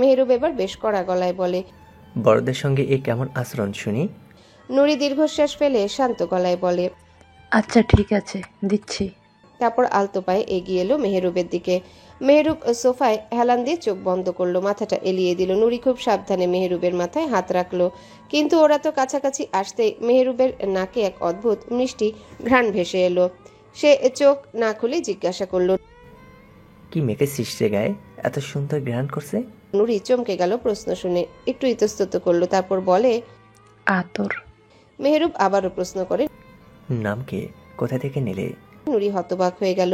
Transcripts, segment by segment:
মেহরুব এবার বেশ কড়া গলায় বলে, বড়দের সঙ্গে এ কেমন আচরণ শুনি? নুরি দীর্ঘশ্বাস ফেলে শান্ত গলায় বলে, আচ্ছা ঠিক আছে, দিচ্ছি। তারপর আলতো পায়ে এগিয়ে এলো মেহরুবের দিকে। মেহরুব সোফায় হেলান দিয়ে চোখ বন্ধ করলো, মাথাটা এলিয়ে দিল। নুরি খুব সাবধানে মেহরুবের মাথায় হাত রাখলো, কিন্তু ওরা তো কাছাকাছি আসতেই মেহরুবের নাকে এক অদ্ভুত মিষ্টি ঘ্রাণ ভেসে এলো। সে চোখ না খুলে জিজ্ঞাসা করলো, কি মেখেছিস রে গায়ে, এত সুন্দর ঘ্রাণ করছে? নুরি চমকে গেল প্রশ্ন শুনে, একটু ইতস্তত করলো, তারপর বলে, আতর। মেহরুব আবারও প্রশ্ন করে, নাম কি, কোথা থেকে নিলে? নুরি হতবাক হয়ে গেল।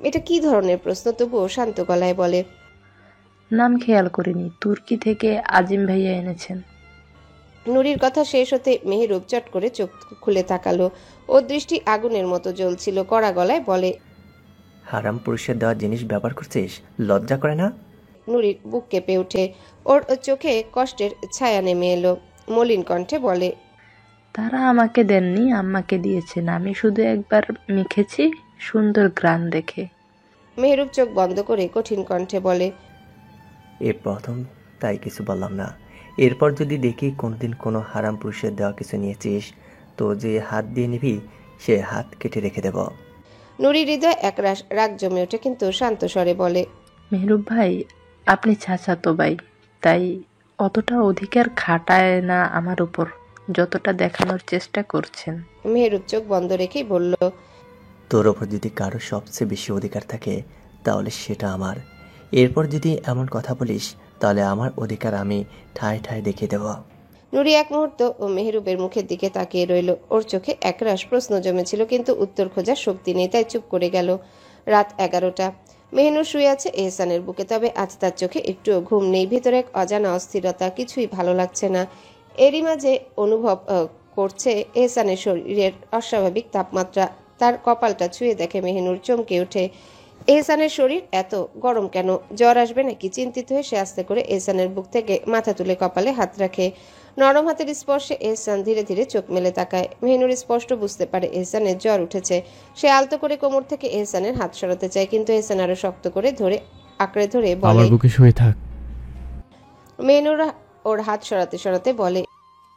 এটা কি ধরনের প্রশ্ন? তবুও শান্ত গলায় বলে, নাম খেয়াল করিনি, তুর্কি থেকে আজিম ভাইয়া এনেছেন। নুরির কথা শেষ হতে মেহরুব চট করে চোখ খুলে তাকালো। ওর দৃষ্টি আগুনের মতো জ্বলছিল। কড়া গলায় বলে, হারাম পুরুষের দেওয়া জিনিস ব্যবহার করছিস, লজ্জা করে না? নুরির বুক কেঁপে ওঠে, ওর চোখে কষ্টের ছায়া নেমে এলো। মলিন কণ্ঠে বলে, তারা আমাকে দেননি, আম্মাকে দিয়েছেন। আমি শুধু একবার মেখেছি, সুন্দর গ্রান দেখে। মেহরুব চোখ বন্ধ করে কঠিন কণ্ঠে বলে, এ প্রথম, তাই কিছু বললাম না। এরপর যদি দেখি কোনদিন কোনো হারাম পুরুষের দেওয়া কিছু নিয়েছিস, তো যে হাত দিয়ে নিবি সে হাত কেটে রেখে দেব। নুরির হৃদয় একরাশ রাগ জমে ওঠে, কিন্তু শান্ত স্বরে বলে, মেহরুব ভাই, আপনি চাচাতো ভাই, তাই অতটা অধিকার খাটায় না আমার উপর, যতটা দেখানোর চেষ্টা করছেন। মেহরুব চোখ বন্ধ রেখেই বলল, তোর ওপর যদি কারো সবচেয়ে বেশি অধিকার থাকে তাহলে সেটা আমার। এরপর যদি এমন কথা বলিস তাহলে আমার অধিকার আমি ঠায় ঠায় দেখিয়ে দেব। নুরি এক মুহূর্ত মেহরুবের মুখের দিকে তাকিয়ে রইল। ওর চোখে একরাশ প্রশ্ন জমেছিল, কিন্তু উত্তর খোঁজার শক্তি নেই, তাই চুপ করে গেল। রাত 11টা। মেহনুর শুয়ে আছে এহসানের বুকে, তবে আজ তার চোখে একটুও ঘুম নেই। ভেতরে এক অজানা অস্থিরতা, কিছুই ভালো লাগছে না। এরই মাঝে অনুভব করছে এহসানের শরীরের অস্বাভাবিক তাপমাত্রা। তার কপালটা ছুঁয়ে দেখে মেহনুর চমকে ওঠে। এহসানের শরীর এত গরম কেন? জ্বর আসবে নাকি? চিন্তিত হয়ে সে আস্তে করে এহসানের বুক থেকে মাথা তুলে কপালে হাত রাখে। নরম হাতের স্পর্শে এহসান ধীরে ধীরে চোখ মেলে তাকায়। মেহনুর স্পষ্ট বুঝতে পারে এহসানের জ্বর উঠেছে। সে আলতো করে কোমর থেকে এহসানের হাত সরাতে চায়, কিন্তু এহসান আরো শক্ত করে আঁকড়ে ধরে বলে, আমার বুকে শুয়ে থাক। মেহনুর ওর হাত সরাতে সরাতে বলে,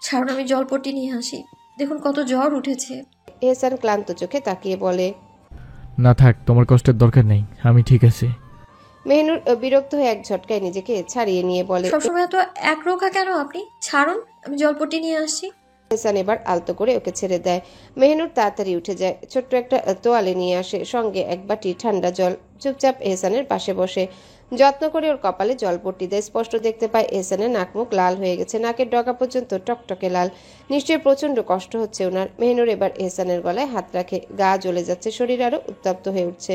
ছাড়ুন, আমি জলপট্টি নিয়ে আসি। দেখুন কত জ্বর উঠেছে। এহসান ক্লান্ত চোখে তাকিয়ে বলে, না থাক, তোমার কষ্টের দরকার নেই, আমি ঠিক আছি। মেহনুর বিরক্ত হয়ে এক ঝটকায় নিজেকে ছাড়িয়ে নিয়ে বলে, সবসময় এত একরোখা কেন আপনি? ছাড়ুন, আমি জলপট্টি নিয়ে আসছি। এহসান এবার আলতো করে ওকে ছেড়ে দেয়। মেহনুর তাড়াতাড়ি উঠে যায়, ছোট্ট একটা তোয়ালে নিয়ে আসে, সঙ্গে এক বাটি ঠান্ডা জল। চুপচাপ এহসানের পাশে বসে যত্ন করে ওর কপালে জল পট্টি দেয়। স্পষ্ট দেখতে পায় এহসানের নাক মুখ লাল হয়ে গেছে, নাকের ডগা পর্যন্ত টকটকে লাল। নিশ্চয়ই প্রচন্ড কষ্ট হচ্ছে ওনার। মেহনুর এবার এহসানের গলায় হাত রাখে, গা জ্বলে যাচ্ছে, শরীর আরো উত্তপ্ত হয়ে উঠছে।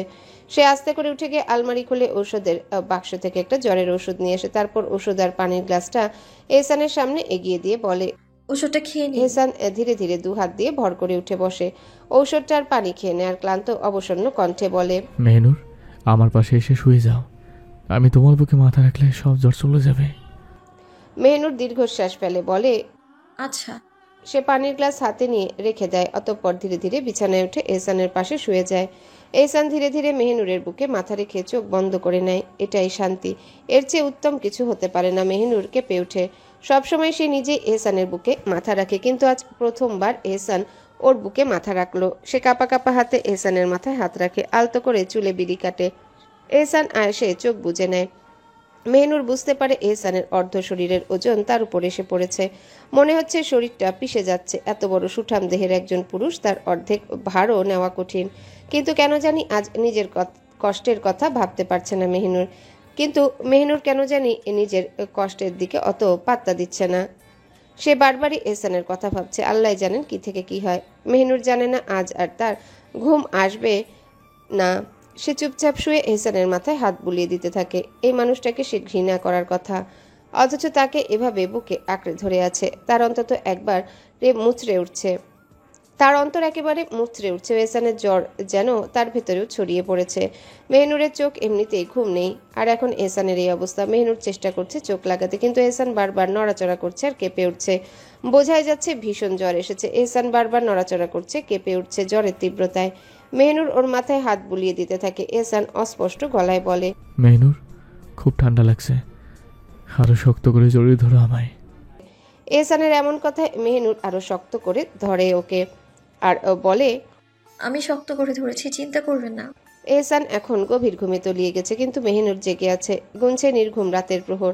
সে আস্তে করে উঠে গিয়ে আলমারি খুলে ঔষধের বাক্স থেকে একটা জ্বরের ওষুধ নিয়ে আসে। তারপর ওষুধ আর পানির গ্লাসটা এহসানের সামনে এগিয়ে দিয়ে বলে, ওষুধটা খেয়ে নিন। এহসান ধীরে ধীরে দু হাত দিয়ে ভর করে উঠে বসে। ঔষধটা আর পানি খেয়ে নেয়, আর ক্লান্ত অবসন্ন কণ্ঠে বলে, মেহনুর, আমার পাশে এসে শুয়ে যাও, আমি তোমার বুকে মাথা রাখলে সব জ্বর চলে যাবে। মেহনুর দীর্ঘশ্বাস ফেলে বলে, আচ্ছা। সে পানির গ্লাস হাতে নিয়ে রেখে দেয়। অতঃপর ধীরে ধীরে বিছানায় উঠে এহসানের পাশে শুয়ে যায়। এহসান ধীরে ধীরে মেহনুরের বুকে মাথা রেখে চোখ বন্ধ করে নেয়। এটাই শান্তি, এর চেয়ে উত্তম কিছু হতে পারে না। মেহনুর কেঁপে ওঠে। সবসময় সে নিজেই এহসানের বুকে মাথা রাখে, কিন্তু আজ প্রথমবার এহসান ওর বুকে মাথা রাখলো। সে কাঁপা কাঁপা হাতে এহসানের মাথায় হাত রাখে, আলতো করে চুলে বিড়ি কাটে। এহসান সে চোখ বুজে নেয়। মেহনুর বুঝতে পারে এহসানের অর্ধ শরীরের ওজন তার উপর এসে পড়েছে। মনে হচ্ছে শরীরটা পিষে যাচ্ছে। এত বড় সুঠাম দেহের একজন পুরুষ, তার অর্ধেক ভারও নেওয়া কঠিন। কিন্তু কেন জানি আজ নিজের কষ্টের কথা ভাবতে পারছে না মেহনুর। কিন্তু মেহনুর কেন জানি নিজের কষ্টের দিকে অত পাত্তা দিচ্ছে না। সে বারবারই এহসানের কথা ভাবছে। আল্লাহ জানেন কি থেকে কি হয়। মেহনুর জানে না আজ আর তার ঘুম আসবে না। সে চুপচাপ শুয়ে এহসানের মাথায় হাত বুলিয়ে দিতে থাকে। এই মানুষটাকে সে ঘৃণা করার কথা, অথচ তাকে এভাবে বুকে আঁকড়ে ধরে আছে। তার অন্তত একবার মুচড়ে উঠছে। তার অন্তর একেবারে মুচড়ে উঠছে। এহসানের জ্বর যেন তার ভেতরেও ছড়িয়ে পড়েছে। মেহনুরের চোখ এমনিতেই ঘুম নেই, আর এখন এহসানের এই অবস্থা। মেহনুর চেষ্টা করছে চোখ লাগাতে, কিন্তু এহসান বারবার নড়াচড়া করছে আর কেঁপে উঠছে। বোঝাই যাচ্ছে ভীষণ জ্বর এসেছে। এহসান বারবার নড়াচড়া করছে, কেঁপে উঠছে জ্বরের তীব্রতায়। মেহনুর ওর মাথায় হাত বুলিয়ে দিতে থাকে। এহসান অস্পষ্ট গলায় বলে, মেহনুর, খুব ঠান্ডা লাগছে, আরো শক্ত করে জড়িয়ে ধরো আমায়। এহসানের এমন কথায় মেহনুর আরো শক্ত করে ধরে ওকে আর বলে, আমি শক্ত করে ধরেছি, চিন্তা করবেন না। এহসান এখন গভীর ঘুমে তলিয়ে গেছে, কিন্তু মেহনুর জেগে আছে। গুনছে নির্ঘুম রাতের প্রহর।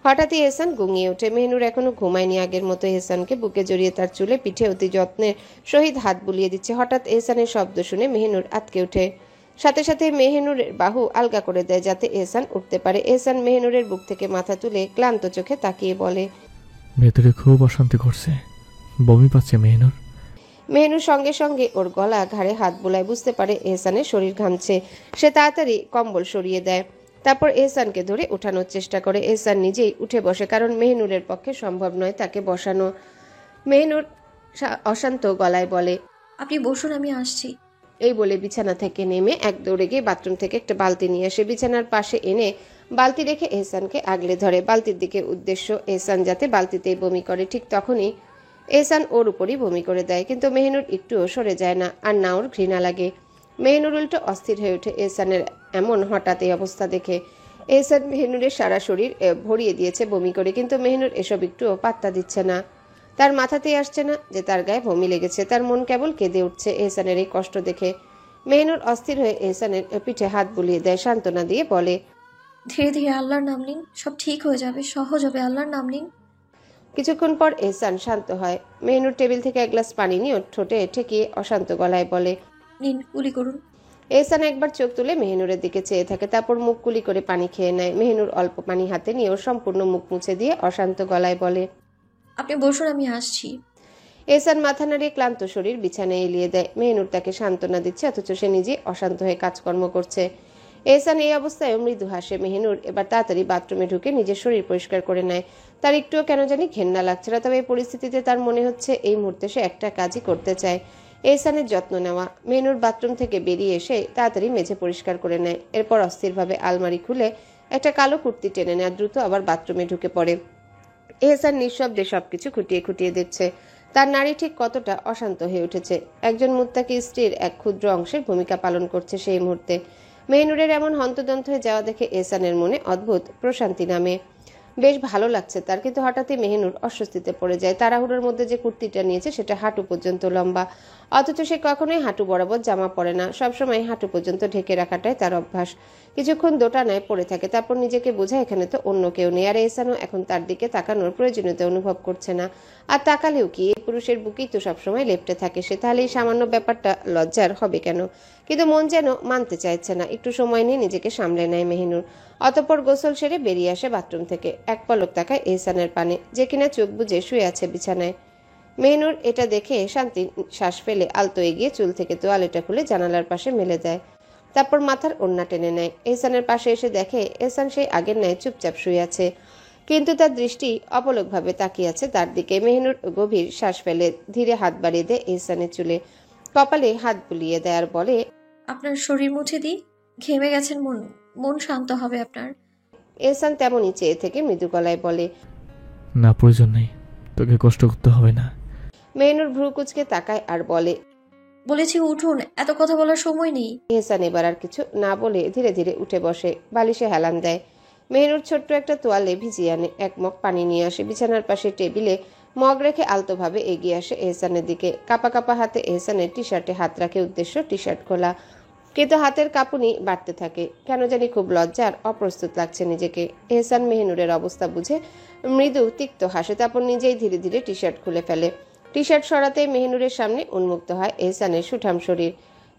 হঠাৎই এহসান গুঙিয়ে ওঠে। মেহনুর এখনো ঘুমায়নি আগের মতো। এহসানকে বুকে জড়িয়ে তার চুলে পিঠে অতি যত্নের সহিত হাত বুলিয়ে দিচ্ছে। হঠাৎ এহসানের শব্দ শুনে মেহনুর আঁতকে ওঠে। সাথে সাথে মেহনুরের বাহু আলগা করে দেয় যাতে এহসান উঠতে পারে। এহসান মেহনুরের বুক থেকে মাথা তুলে ক্লান্ত চোখে তাকিয়ে বলে, ভেতরে খুব অশান্তি করছে, বমি পাচ্ছে মেহনুর। মেহনুর সঙ্গে সঙ্গে ওর গলা ঘাড়ে হাত বুলায়। বুঝতে পারে এহসানের শরীর ঘামছে। সে তাড়াতাড়ি কম্বল সরিয়ে দেয়। তারপর এহসানকে ধরে ওঠানোর চেষ্টা করে। এহসান নিজেই উঠে বসে, কারণ মেহনুরের পক্ষে সম্ভব নয় তাকে বসানো। মেহনুর অশান্ত গলায় বলে, আপনি বসুন, আমি আসছি। এই বলে বিছানা থেকে নেমে এক দৌড়ে গিয়ে বাথরুম থেকে একটা বালতি নিয়ে আসে। বিছানার পাশে এনে বালতি রেখে এহসানকে আগলে ধরে। বালতির দিকে উদ্দেশ্য এহসান যাতে বালতিতেই বমি করে। ঠিক তখনই এহসান ওর উপরই বমি করে দেয়, কিন্তু মেহনুর একটুও সরে যায় না, আর না ওর ঘৃণা লাগে। মেহনুর উল্টো অস্থির হয়ে ওঠে এহসানের এমন হঠাৎ এই অবস্থা দেখে। এহসান মেহনুরের সারা শরীর ভরিয়ে দিয়েছে বমি করে, কিন্তু মেহনুর এসব একটুও পাত্তা দিচ্ছে না। তার মাথাতেই আসছে না যে তার গায়ে বমি লেগেছে। তার মন কেবল কেঁদে উঠছে এহসানের এই কষ্ট দেখে। মেহনুর অস্থির হয়ে এহসানের পিঠে হাত বুলিয়ে দেয়, সান্ত্বনা দিয়ে বলে, ধীরে ধীরে আল্লাহর নাম নিন, সব ঠিক হয়ে যাবে, সহজ হবে, আল্লাহর নাম নিন। কিছুক্ষণ পর এহসান শান্ত হয়। মেহনুর টেবিল থেকে এক গ্লাস পানি নিয়ে ওর ঠোঁটে ঠেকিয়ে অশান্ত গলায় বলে, নিন, কুলি করুন। এহসান একবার চোখ তুলে মেহনুরের দিকে চেয়ে থাকে, তারপর মুখ কুলি করে পানি খেয়ে নেয়। মেহনুর অল্প পানি হাতে নিয়ে ওর সম্পূর্ণ মুখ মুছে দিয়ে অশান্ত গলায় বলে, আপনি বসুন, আমি আসছি। এহসান মাথা নাড়িয়ে ক্লান্ত শরীর বিছানায় এলিয়ে দেয়। মেহনুর তাকে সান্ত্বনা দিচ্ছে, অথচ সে নিজে অশান্ত হয়ে কাজকর্ম করছে। এহসান এই অবস্থায় মৃদু হাসে। মেহনুর এবার তাড়াতাড়ি বাথরুমে ঢুকে নিজের শরীর পরিষ্কার করে নেয়। তার একটুও কেন জানি ঘেন্না লাগছে না, তবে এই পরিস্থিতিতে তার মনে হচ্ছে এই মুহূর্তে সে একটা কাজই করতে চায়, এহসানের যত্ন নেওয়া। মেহনুর বাথরুম থেকে বেরিয়ে এসে তাড়াতাড়ি মেঝে পরিষ্কার করে নেয়। এরপর অস্থিরভাবে আলমারি খুলে একটা কালো কুর্তি টেনে নেয়, দ্রুত আবার বাথরুমে ঢুকে পড়ে। এহসান নিঃশব্দে সবকিছু খুঁটিয়ে খুঁটিয়ে দেখছে। তার নারী ঠিক কতটা অশান্ত হয়ে উঠেছে। একজন মুত্তাকি স্ত্রীর এক ক্ষুদ্র অংশের ভূমিকা পালন করছে সেই মুহূর্তে। মেহনুরের এমন হন্তদন্ত হয়ে যাওয়া দেখে এহসানের মনে অদ্ভুত প্রশান্তি নামে। বেশ ভালো লাগছে তার, কিন্তু হঠাৎই মেহনুর অস্বস্তিতে পড়ে যায়। তাড়াহুড়োর মধ্যে যে কুর্তিটা নিয়েছে সেটা হাঁটু পর্যন্ত লম্বা, অথচ সে কখনোই হাঁটু বরাবর জামা পরে না। সবসময় হাঁটু পর্যন্ত ঢেকে রাখাটাই তার অভ্যাস। কিছুক্ষণ দোটানায় পড়ে থাকে, তারপর নিজেকে বোঝায় এখানে তো অন্য কেউ নেই, আর এহসানও এখন তার দিকে তাকানোর প্রয়োজনীয়তা অনুভব করছে না। আর তাকালেও কি, এই পুরুষের বুকেই তো সবসময় লেপ্টে থাকে সে, তাহলে এই সামান্য ব্যাপারটা লজ্জার হবে কেন? কিন্তু মন যেন মানতে চাইছে না। একটু সময় নিয়ে নিজেকে সামলে নেয় মেহনুর। অতঃপর গোসল সেরে বেরিয়ে আসে বাথরুম থেকে। এক পলক তাকায় এহসানের পানে, যে কিনা চোখ বুজে শুয়ে আছে বিছানায়। মেহনুর এটা দেখে শান্তি শ্বাস ফেলে আলতো এগিয়ে চুল থেকে তোয়ালেটা খুলে জানালার পাশে মেলে দেয়। তারপর মাথার ওড়না টেনে নেয়। এহসানের পাশে এসে দেখে এহসান সেই আগের ন্যায় চুপচাপ শুয়ে আছে, কিন্তু তার দৃষ্টি অপলকভাবে তাকিয়ে আছে তার দিকে। মেহনুর গভীর শ্বাস ফেলে ধীরে হাত বাড়িয়ে দেয় এহসানের চুলে, কপালে হাত বুলিয়ে দেয় আর বলে, আপনার শরীর মুছে দিই, ঘেমে গেছেন, মন মন শান্ত হবে আপনার। এহসান তেমনই চেয়ে থেকে মৃদু গলায় বলে, না, প্রয়োজন নেই, তোকে কষ্ট করতে হবে না। মেহনুর ভ্রু কুচকে তাকায় আর বলে, বলেছি উঠুন, এত কথা বলার সময় নেই। এহসান এবার আর কিছু না বলে ধীরে ধীরে উঠে বসে, বালিশে হেলান দেয়। মেহনুর ছোট্ট একটা তোয়ালে ভিজিয়ে আনে, এক মগ পানি নিয়ে আসে। বিছানার পাশে টেবিলে মগ রেখে আলতোভাবে এগিয়ে আসে এহসানের দিকে। কাপা কাপা হাতে এহসানের টি শার্টে হাত রাখে, উদ্দেশ্য টি শার্ট খোলা, কিন্তু হাতের কাঁপুনি বাড়তে থাকে। কেন জানি খুব লজ্জা আর অপ্রস্তুত লাগছে নিজেকে। এহসান মেহনুরের অবস্থা বুঝে মৃদু তিক্ত হাসে, তারপর নিজেই ধীরে ধীরে টি শার্ট খুলে ফেলে। টি শার্ট সরাতে মেহনুরের সামনে উন্মুক্ত হয় এহসানের সুঠাম শরীর।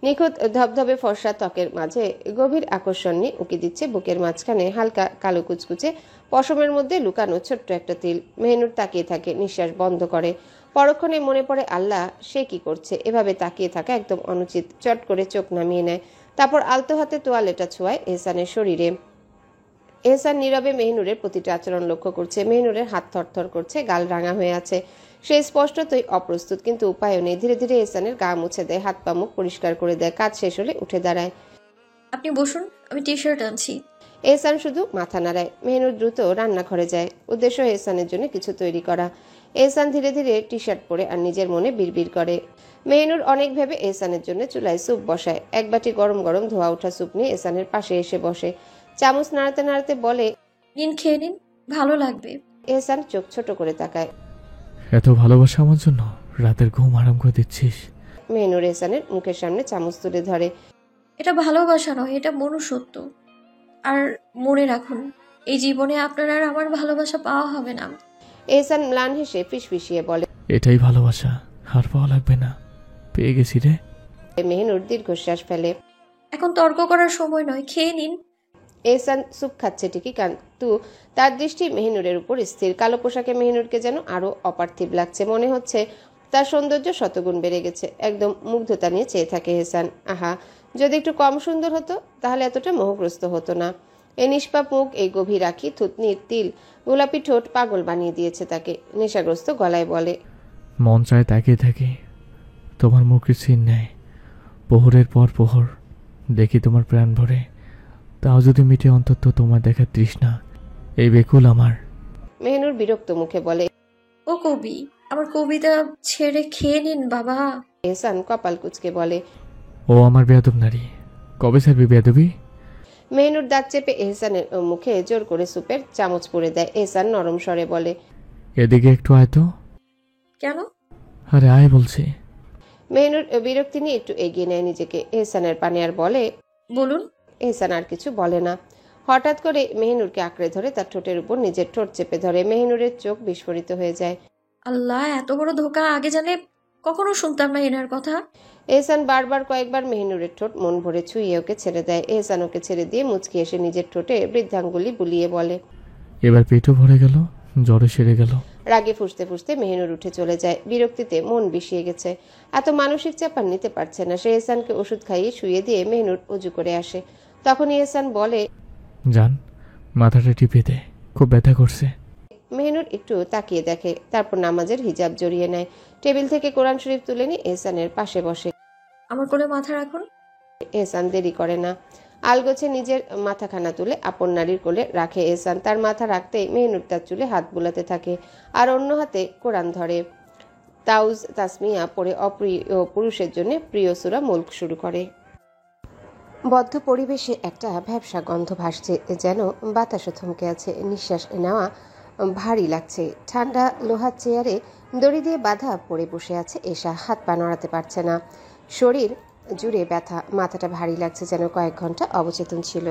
নিখুঁত ধবধবে ফর্সা ত্বকের মাঝে গভীর আকর্ষণ নিয়ে উকি দিচ্ছে বুকের মাঝখানে হালকা কালো কুচকুচে পশমের মধ্যে লুকানো ছোট্ট একটা তিল। মেহনুর তাকিয়ে থাকে, নিঃশ্বাস বন্ধ করে। পরক্ষণে মনে পড়ে, আল্লাহ, সে কি করছে? এভাবে তাকিয়ে থাকা একদম অনুচিত। চট করে চোখ নামিয়ে নেয়, তারপর আলতো হাতে তোয়ালেটা ছোঁয়ায় এহসানের শরীরে। এহসান নীরবে মেহনুরের প্রতিটা আচরণ লক্ষ্য করছে। মেহনুরের হাত থরথর করছে, গাল রাঙা হয়ে আছে, সে স্পষ্টতই অপ্রস্তুত, কিন্তু উপায়ও নেই। ধীরে ধীরে এহসানের গা মুছে দেয়, হাত পা মুখ পরিষ্কার করে দেয়। কাজ শেষ হলে উঠে দাঁড়ায়। আপনি বসুন, আমি টি শার্ট আনছি। এহসান শুধু মাথা নাড়ায়। মেহনুর দ্রুত রান্নাঘরে যায়, উদ্দেশ্য এহসানের জন্য কিছু তৈরি করা। এহসান ধীরে ধীরে টি শার্ট পরে আর নিজের মনে বিড়বিড় করে। মেহনুর অনেক ভেবে এহসানের জন্য চুলায় স্যুপ বসায়। এক বাটি গরম গরম ধোয়া ওঠা স্যুপ নিয়ে এহসানের পাশে এসে বসে। চামচ নাড়াতে নাড়াতে বলে, নিন, খেয়ে নিন, ভালো লাগবে। এহসান চোখ ছোট করে তাকায়। এত ভালোবাসা আমার জন্য রাতের ঘুম আরাম করে দিচ্ছিস। মেহনুর এহসানের মুখের সামনে চামচ তুলে ধরে। এটা ভালোবাসা নয়, এটা মনুষ্যত্ব। আর মনে রাখুন, এই জীবনে আপনার আর আমার ভালোবাসা পাওয়া হবে না। এহসান ম্লান হেসে ফিসফিসিয়ে বলে। এটাই ভালোবাসা, আর পাওয়া লাগবে না, পেয়ে গেছি রে। মেহনুর দীর্ঘশ্বাস ফেলে। এখন তর্ক করার সময় নয়, খেয়ে নিন। এহসান স্যুপ খাচ্ছে ঠিকই, কিন্তু তার দৃষ্টি মেহনুরের উপর স্থির। কালো পোশাকে মেহনুরকে যেন আরো অপার্থিব লাগছে। মনে হচ্ছে তার সৌন্দর্য শতগুণ বেড়ে গেছে। একদম মুগ্ধতা নিয়ে চেয়ে থাকে এহসান। আহা, যদি একটু কম সুন্দর হতো তাহলে এতটা মোহগ্রস্ত হতো না। এই নিষ্পাপ মুখ, এই গভীর আঁখি, থুতনির তিল, গোলাপি ঠোঁট পাগল বানিয়ে দিয়েছে তাকে। নেশাগ্রস্ত গলায় বলে। মন চায় তাকিয়ে থাকি, তোমার মুখের সিন নেয় প্রহরের পর প্রহর। দেখি তোমার প্রাণ ভরে, তাও যদি মিটে অন্তত তোমার দেখার তৃষ্ণা। এই বেকুল আমার। মেহনুর বিরক্ত মুখে বলে। ও কবি, আমার কবিতা ছেড়ে খেয়ে নিন বাবা। এহসান কপাল কুঁচকে বলে। ও আমার বেয়াদব নারী, কবে ছাড়বি বেয়াদবি? মেহনুর দাঁত চেপে এহসানের মুখে জোর করে স্যুপের চামচ পুড়ে দেয়। এহসান নরম স্বরে বলে। এদিকে একটু আয় তো। কেন? আরে আয় বলছি। মেহনুর বিরক্তি নিয়ে একটু এগিয়ে নেয় নিজেকে এহসানের পানে আর বলে। বলুন। এহসান আর কিছু বলে না। হঠাৎ করে মেহনুরকে আঁকড়ে ধরে তার ঠোঁটের উপর নিজের ঠোঁট চেপে ধরে। মেহনুরের চোখ বিস্ফোরিত হয়ে যায়। আল্লাহ, এত বড় ধোকা! আগে জানলে কখনো শুনতাম না এনার কথা। এহসান বারবার কয়েকবার মেহনুরের ঠোঁট মন ভরে ছুঁয়ে ওকে ছেড়ে দেয়। এহসান ওকে ছেড়ে দিয়ে মুচকি এসে নিজের ঠোঁটে বৃদ্ধাঙ্গুলি বুলিয়ে বলে। এবার পেটও ভরে গেল, জ্বরে সেরে গেল। রাগে ফুঁসতে ফুঁসতে মেহনুর উঠে চলে যায়। বিরক্তিতে মন বিষিয়ে গেছে। এত মানসিক চাপ আর নিতে পারছে না সে। এহসানকে ওষুধ খাইয়ে শুয়ে দিয়ে মেহনুর অজু করে আসে। তখনই এহসান বলে। জান, মাথাটা টিপে দে, খুব ব্যথা করছে। মেহনুর একটু তাকিয়ে দেখে, তারপর নামাজের হিজাব জড়িয়ে নেয়। টেবিল থেকে কোরআন শরীফ তুলে নিয়ে এহসানের পাশে বসে। আমার কোলে মাথা রাখুন। এহসান দেরি করে না। আলগোছে নিজের মাথাখানা তুলে আপন নারীর কোলে রাখে এহসান। তার মাথা রাখতেই মেহনুর তার চুলে হাত বুলাতে থাকে আর অন্য হাতে কোরআন ধরে। তাউজ তাসমিয়া পড়ে অপ্রিয় পুরুষের জন্য প্রিয় সূরা মুলক শুরু করে। বদ্ধ পরিবেশে একটা ভ্যাবসা গন্ধ ভাসছে, যেন বাতাসও থমকে আছে। নিঃশ্বাস নেওয়া ভারী লাগছে। ঠান্ডা লোহার চেয়ারে দড়ি দিয়ে বাঁধা পড়ে বসে আছে এশা। হাত পা নড়াতে পারছে না। শরীর জুড়ে ব্যথা, মাথাটা ভারী লাগছে, যেন কয়েক ঘন্টা অবচেতন ছিল।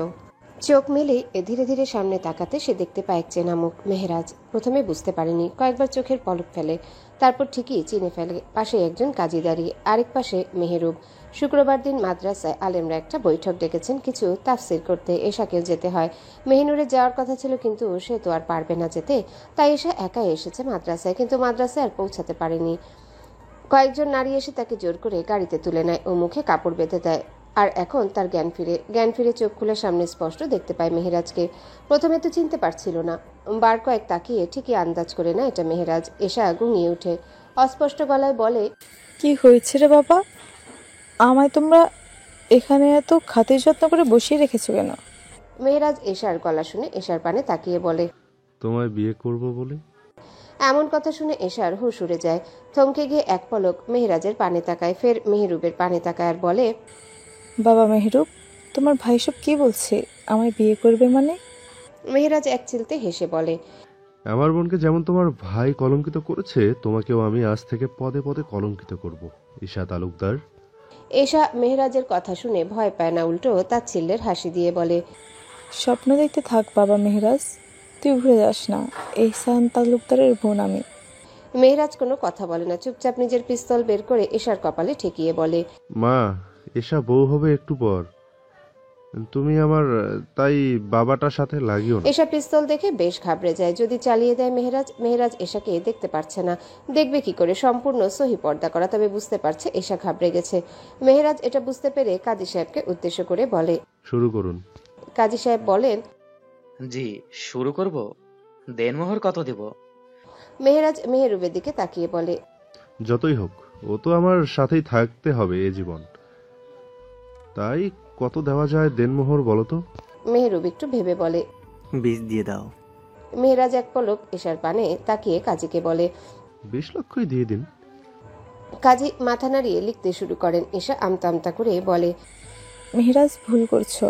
চোখ মেলে ধীরে ধীরে সামনে তাকাতে সে দেখতে পায় এক চেনা মুখ। মেহরাজ। প্রথমে বুঝতে পারেনি, কয়েকবার চোখের পলক ফেলে, তারপর ঠিকই চিনে ফেলে। পাশে একজন কাজী দাঁড়িয়ে, আরেক পাশে মেহেরুব। শুক্রবার দিন মাদ্রাসায় আলেমরা একটা বৈঠক ডেকেছেন কিছু তাফসির করতে। এশাকেও যেতে হয়। মেহিনুরের যাওয়ার কথা ছিল, কিন্তু সে তো আর পারবে না যেতে। তাই এশা একাই এসেছে মাদ্রাসায়, কিন্তু মাদ্রাসায় আর পৌঁছাতে পারেনি। কয়েকজন নারী এসে তাকে জোর করে গাড়িতে তুলে নেয় ও মুখে কাপড় বেঁধে দেয়। আর এখন তার জ্ঞান ফিরে চোখ খুলে সামনে স্পষ্ট দেখতে পায় মেহেরাজকে। প্রথমে তো চিনতে পারছিল না, বার কয়েক তাকিয়ে ঠিকই আন্দাজ করে না এটা মেহেরাজ। এশা গুঙিয়ে ওঠে, অস্পষ্ট গলায় বলে। কি হয়েছে রে বাবা, আমায় তোমরা এখানে এত খাতির যত্ন করে বসিয়ে রেখেছো কেন? মেহেরাজ এশার গলা শুনে এশার পানে তাকিয়ে বলে, তোমায় বিয়ে করব বলে। এমন কথা শুনে এশার হুঁশ উড়ে যায়। থমকে গিয়ে এক পলক মেহেরাজের পানে তাকায়, ফের মেহেরুবের পানে তাকায় আর বলে, বাবা মেহরুব, তোমার ভাই সব কি বলছে? আমায় বিয়ে করবে মানে? মেহেরাজ এক চিলতে হেসে বলে, আমার বোনকে যেমন তোমার ভাই কলঙ্কিত করেছে, তোমাকেও আমি আজ থেকে পদে পদে কলঙ্কিত করব। ঈশা তালুকদার। এশা মেহেরাজের কথা শুনে ভয় পায় না, উল্টো তাচ্ছিল্যের হাসি দিয়ে বলে, স্বপ্ন দেখতে থাক বাবা মেহরাজ, তুই ঘুরে যাস না। এহসান তালুকদারের বোন আমি। মেহেরাজ কোনো কথা বলে না, চুপচাপ নিজের পিস্তল বের করে এশার কপালে ঠেকিয়ে বলে, মা, ঈশা বউ হবে একটু পর, তুমি আমার, তাই বাবাটার সাথে লাগিও না। এশা পিস্তল দেখে বেশ ঘাবড়ে যায়। যদি চালিয়ে দেয় মেহেরাজ এশাকে দেখতে পারছে না। দেখবে কি করে? সম্পূর্ণ সহি পর্দা করা। তবে বুঝতে পারছে এশা ঘাবড়ে গেছে। মেহেরাজ এটা বুঝতে পেরে কাজী সাহেবকে উদ্দেশ্য করে বলে, শুরু করুন। কাজী সাহেব বলেন, জি, শুরু করব। দেনমোহর কত দেব? মেহেরাজ মেহেরুবের দিকে তাকিয়ে বলে, যতই হোক ও তো আমার সাথেই থাকতে হবে এ জীবন, তাই কত দেওয়া যায় দেনমোহর বলো তো? মেহেরুব একটু ভেবে বলে। 20 দিয়ে দাও। মেহেরাজ এক পলক এশার পানে তাকিয়ে কাজীকে বলে। 20 লক্ষই দিয়ে দিন। কাজী মাথা নাড়িয়ে লিখতে শুরু করেন। এশা আমতা আমতা করে বলে, মেহেরাজ ভুল করছো,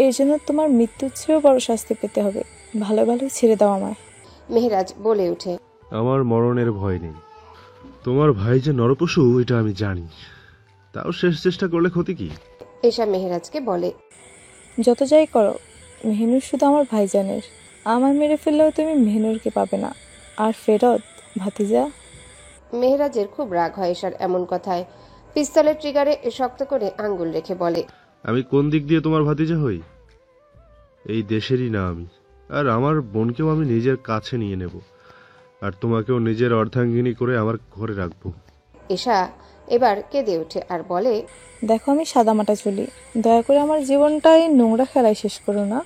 এর জন্য তোমার মৃত্যুর চেয়েও বড় শাস্তি পেতে হবে। ভালো ভালো ছেড়ে দাও আমায়। মেহেরাজ বলে ওঠে, আমার মরণের ভয় নেই। তোমার ভাই যে নরপশু এটা আমি জানি, তাও শেষ চেষ্টা করলে ক্ষতি কি? এশা মেহেরাজকে বলে, যত যাই করো, মেহনুর শুধু আমার ভাইজানের। আমার মেরে ফেললেও তুমি মেহনুরকে পাবে না। আর ফেরত ভাতিজা। মেহেরাজের খুব রাগ হয় এশার এমন কথায়। পিস্তলের ট্রিগারে শক্ত করে আঙ্গুল রেখে বলে, আমি কোন দিক দিয়ে তোমার ভাতিজা হই? এই দেশেরই না আমি, আর আমার বোনকেও আমি নিজের কাছে নিয়ে নেব, আর তোমাকেও নিজের অর্ধাঙ্গিনী করে আমার ঘরে রাখবো। এশা এবার কেঁদে ওঠে আর বলে, দেখো আমি সাদামাটা চলি, দয়া করে আমার জীবনটাই নোংরা খেলায় শেষ করো না।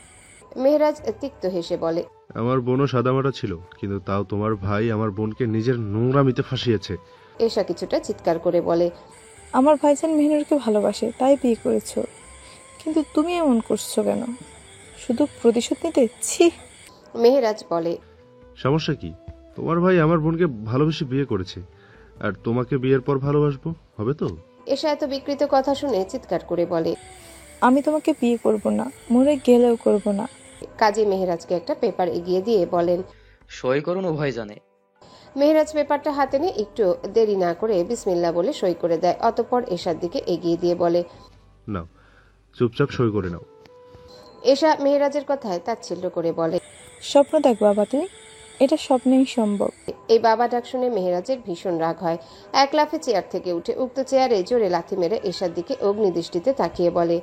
মেহেরাজ তিক্ত হেসে বলে, আমার বোনও সাদামাটা ছিল, কিন্তু তাও তোমার ভাই আমার বোনকে নিজের নোংরামিতে ফাঁসিয়েছে। এশা কিছুটা চিৎকার করে বলে, আমার ভাইজান মেহনুরকে ভালোবাসে, তাই বিয়ে করেছো, কিন্তু তুমি এমন করছো কেন? শুধু প্রতিশোধ নিতে? ছি। মেহেরাজ বলে, সমস্যা কি? তোমার ভাই আমার বোনকে ভালোবেসে বিয়ে করেছে, আর তোমাকে বিয়ের পর ভালোবাসবো, হবে তো? এশা এত বিকৃত কথা শুনে চিৎকার করে বলে, আমি তোমাকে বিয়ে করব না, মরে গেলেও করব না। কাজী মেহেরাজকে একটা পেপার এগিয়ে দিয়ে বলেন। সই করুন উভয় জানে। মেহেরাজ পেপারটা হাতে নিয়ে একটু দেরি না করে বিসমিল্লাহ বলে সই করে দেয়। অতঃপর এশার দিকে এগিয়ে দিয়ে বলে, নাও, চুপচাপ সই করে নাও। এশা মেহেরাজের কথায় তাচ্ছিল্য করে বলে, স্বপ্ন দেখ বাবা তুই, এটা স্বপ্নেই সম্ভব। এই বাবা ডাক শুনে মেহেরাজের ভীষণ রাগ হয়। এক লাফে চেয়ার থেকে উঠে উক্ত চেয়ারে জোরে লাথি মেরে এশার দিকে অগ্নিদৃষ্টিতে তাকিয়ে বলে,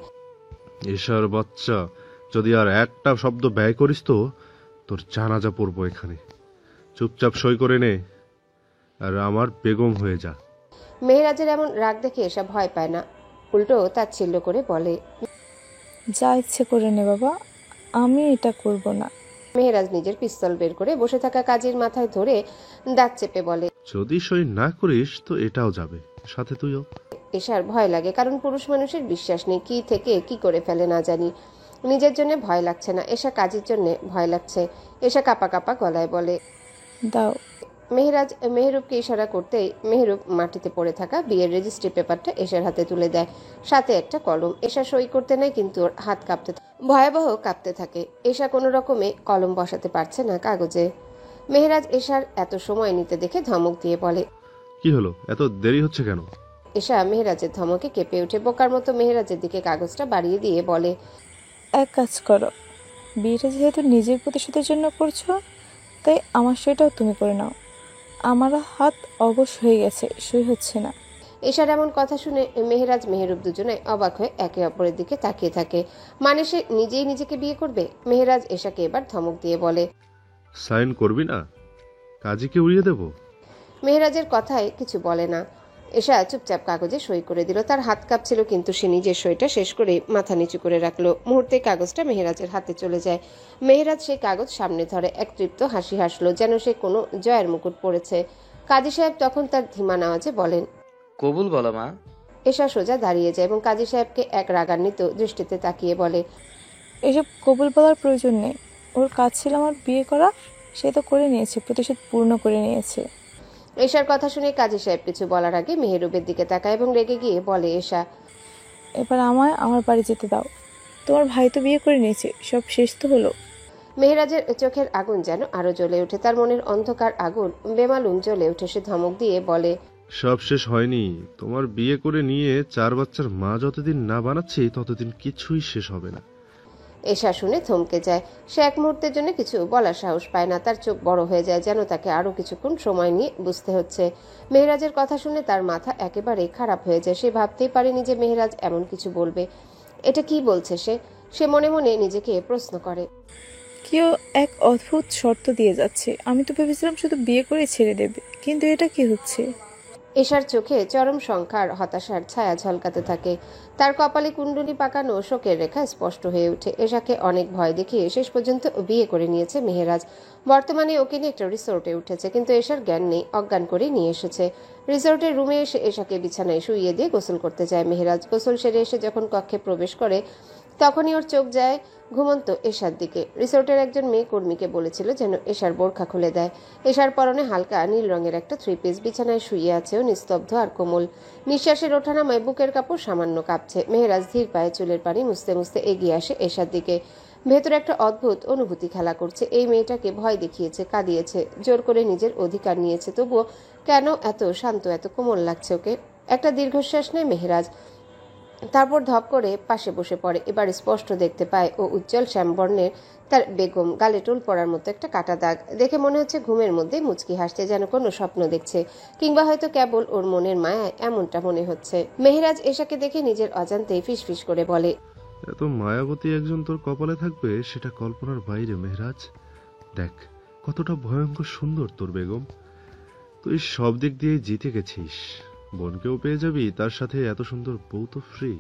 এশার বাচ্চা, যদি আর একটা শব্দ ব্যয় করিস তো তোর জানাজা পড়বো এখানে। চুপচাপ সই করে নে, আর আমার বেগম হয়ে যা। মেহেরাজের এমন রাগ দেখে এশা ভয় পায় না, উল্টো তাচ্ছিল্য করে বলে, যা ইচ্ছে করে নে বাবা, আমি এটা করব না। মেহেরাজ নিজের পিস্তল বের করে বসে থাকা কাজীর মাথায় ধরে দাঁত চেপে বলে, যদি সই না করিস তো এটাও যাবে, সাথে তুইও। এশার ভয় লাগে, কারণ পুরুষ মানুষের বিশ্বাস নেই, কি থেকে কি করে ফেলে না জানি। নিজের জন্য ভয় লাগছে না, এশা কাজের জন্য ভয় লাগছে। এশা কাপা কাপা গলায় বলে, দাও। মেহেরাজ মেহরুবকে ইশারা করতেই মেহরুব মাটিতে পড়ে থাকা বিয়ের রেজিস্ট্রি পেপারটা এশার হাতে তুলে দেয়, সাথে একটা কলম। এশা সই করতে নেয়, কিন্তু ওর হাত কাঁপতে ভয়াবহ কাঁপতে থাকে। এশা কোনো রকমে কলম বসাতে পারছে না কাগজে। মেহেরাজ এশার এত সময় নিতে দেখে ধমক দিয়ে বলে, কি হলো, এত দেরি হচ্ছে কেন? এশা মেহেরাজের ধমকে কেঁপে ওঠে। বোকার মতো মেহেরাজের দিকে কাগজটা বাড়িয়ে দিয়ে বলে, এক কাজ করো, বিয়েটা যেহেতু নিজের প্রতিশোধের জন্য করছো, তাই আমার সইটাও তুমি করে নাও। আমার হাত অবশ হয়ে গেছে, সই হচ্ছে না। এশার এমন কথা শুনে মেহেরাজ মেহরুব দুজনে অবাক হয়ে একে অপরের দিকে তাকিয়ে থাকে। মানে সে নিজেই নিজেকে বিয়ে করবে? মেহেরাজ এশাকে এবার ধমক দিয়ে বলে, সাইন করবি না, কাজীকে উড়িয়ে দেব। মেহেরাজের কথায় কিছু বলে না। এশা চুপচাপ কাগজে সই করে দিল। তার হাত কাঁপছিল, কিন্তু সে নিজের সইটা শেষ করে মাথা নিচু করে রাখলো। মুহূর্তে কাগজটা মেহেরাজের হাতে চলে যায়। মেহেরাজ সেই কাগজ সামনে ধরে এক তৃপ্ত হাসি হাসলো, যেন সে কোনো জয়ের মুকুট পড়েছে। কাজী সাহেব তখন তার ধীমান আওয়াজে বলেন, কবুল বলো মা। এশা সোজা দাঁড়িয়ে যায় এবং কাজী সাহেবকে এক রাগান্বিত দৃষ্টিতে তাকিয়ে বলে, এসব কবুল বলার প্রয়োজন নেই। ওর কাজ ছিল আমার বিয়ে করা, সে তো করে নিয়েছে, প্রতিশোধ পূর্ণ করে নিয়েছে। এশার কথা শুনে কাজী সাহেব কিছু বলার আগে মেহেরুবের দিকে তাকায় এবং রেগে গিয়ে বলে, এশা, এবার আমায় আমার বাড়ি যেতে দাও। তোমার ভাই তো বিয়ে করে নিয়েছে, সব শেষ তো হলো। মেহেরাজের চোখের আগুন যেন আরো জ্বলে ওঠে। তার মনের অন্ধকার আগুন বেমালুম জ্বলে ওঠে। সে ধমক দিয়ে বলে, সব শেষ হয়নি। তোমার বিয়ে করে নিয়ে 4 বাচ্চার মা যতদিন না বানাচ্ছি ততদিন কিছুই শেষ হবে না। এশা শুনে থমকে যায়। সে এক মুহূর্তের জন্য কিছু বলার সাহস পায় না। তার চোখ বড় হয়ে যায়, যেন তাকে আরো কিছুক্ষণ সময় নিয়ে বুঝতে হচ্ছে। মেহেরাজের কথা শুনে তার মাথা একেবারেই খারাপ হয়ে যায়। সে ভাবতেই পারেনি যে মেহেরাজ এমন কিছু বলবে। এটা কি বলছে সে মনে মনে নিজেকে প্রশ্ন করে। কেউ এক অদ্ভুত শর্ত দিয়ে যাচ্ছে। আমি তো ভেবেছিলাম শুধু বিয়ে করে ছেড়ে দেবে, কিন্তু এটা কি হচ্ছে? এশার চোখে চরম সংখ্যার হতাশার ছায়া ঝলকাতে থাকে। তার কপালে কুণ্ডলী পাকানো শোকের রেখা স্পষ্ট হয়ে ওঠে। এশাকে অনেক ভয় দেখিয়ে শেষ পর্যন্ত বিয়ে করে নিয়েছে মেহেরাজ। বর্তমানে ওকে নিয়ে একটা রিসোর্টে উঠেছে, কিন্তু এশার জ্ঞান নেই, অজ্ঞান করে নিয়ে এসেছে। রিসোর্টের রুমে এসে এশাকে বিছানায় শুইয়ে দিয়ে গোসল করতে যায় মেহেরাজ। গোসল সেরে এসে যখন কক্ষে প্রবেশ করে তখনই ওর চোখ যায় ঘুমন্ত এশার দিকে। রিসোর্টের একজন মেয়ে কর্মীকে বলেছিল যেন এশার বোরখা খুলে দেয়। এশার পরনে হালকা নীল রঙের একটা 3 পিস, বিছানায় শুয়ে আছে ও নিস্তব্ধ আর কোমল। নিঃশ্বাসের ওঠানামায় বুকের কাপড় সামান্য কাঁপছে। মেহেরাজ ধীর পায়ে চুলের পানি মুছতে মুছতে এগিয়ে আসে এশার দিকে। ভেতরে একটা অদ্ভুত অনুভূতি খেলা করছে। এই মেয়েটাকে ভয় দেখিয়েছে, কাঁদিয়েছে, জোর করে নিজের অধিকার নিয়েছে, তবুও কেন এত শান্ত, এত কোমল লাগছে ওকে। একটা দীর্ঘশ্বাস নেয় মেহেরাজ, তারপর ধপ করে পাশে বসে পড়ে। এবার স্পষ্ট দেখতে পায় ও উজ্জ্বল শ্যামবর্ণের তার বেগম, গালে টোল পড়ার মতো একটা কাটা দাগ। দেখে মনে হচ্ছে ঘুমের মধ্যে মুচকি হাসছে, যেন কোনো স্বপ্ন দেখছে, কিংবা হয়তো কেবল ওর মনের মায়ায় এমনটা মনে হচ্ছে। মেহেরাজ এশাকে দেখে নিজের অজান্তেই ফিসফিস করে বলে, এত মায়াবতী একজন তোর কপালে থাকবে সেটা কল্পনার বাইরে মেহরাজ। দেখ কতটা ভয়ঙ্কর সুন্দর তোর বেগম। তুই সব দিক দিয়ে জিতে গেছিস, বোনকেও পেয়ে যাবি, তার সাথে এত সুন্দর বউ তো ফ্রি।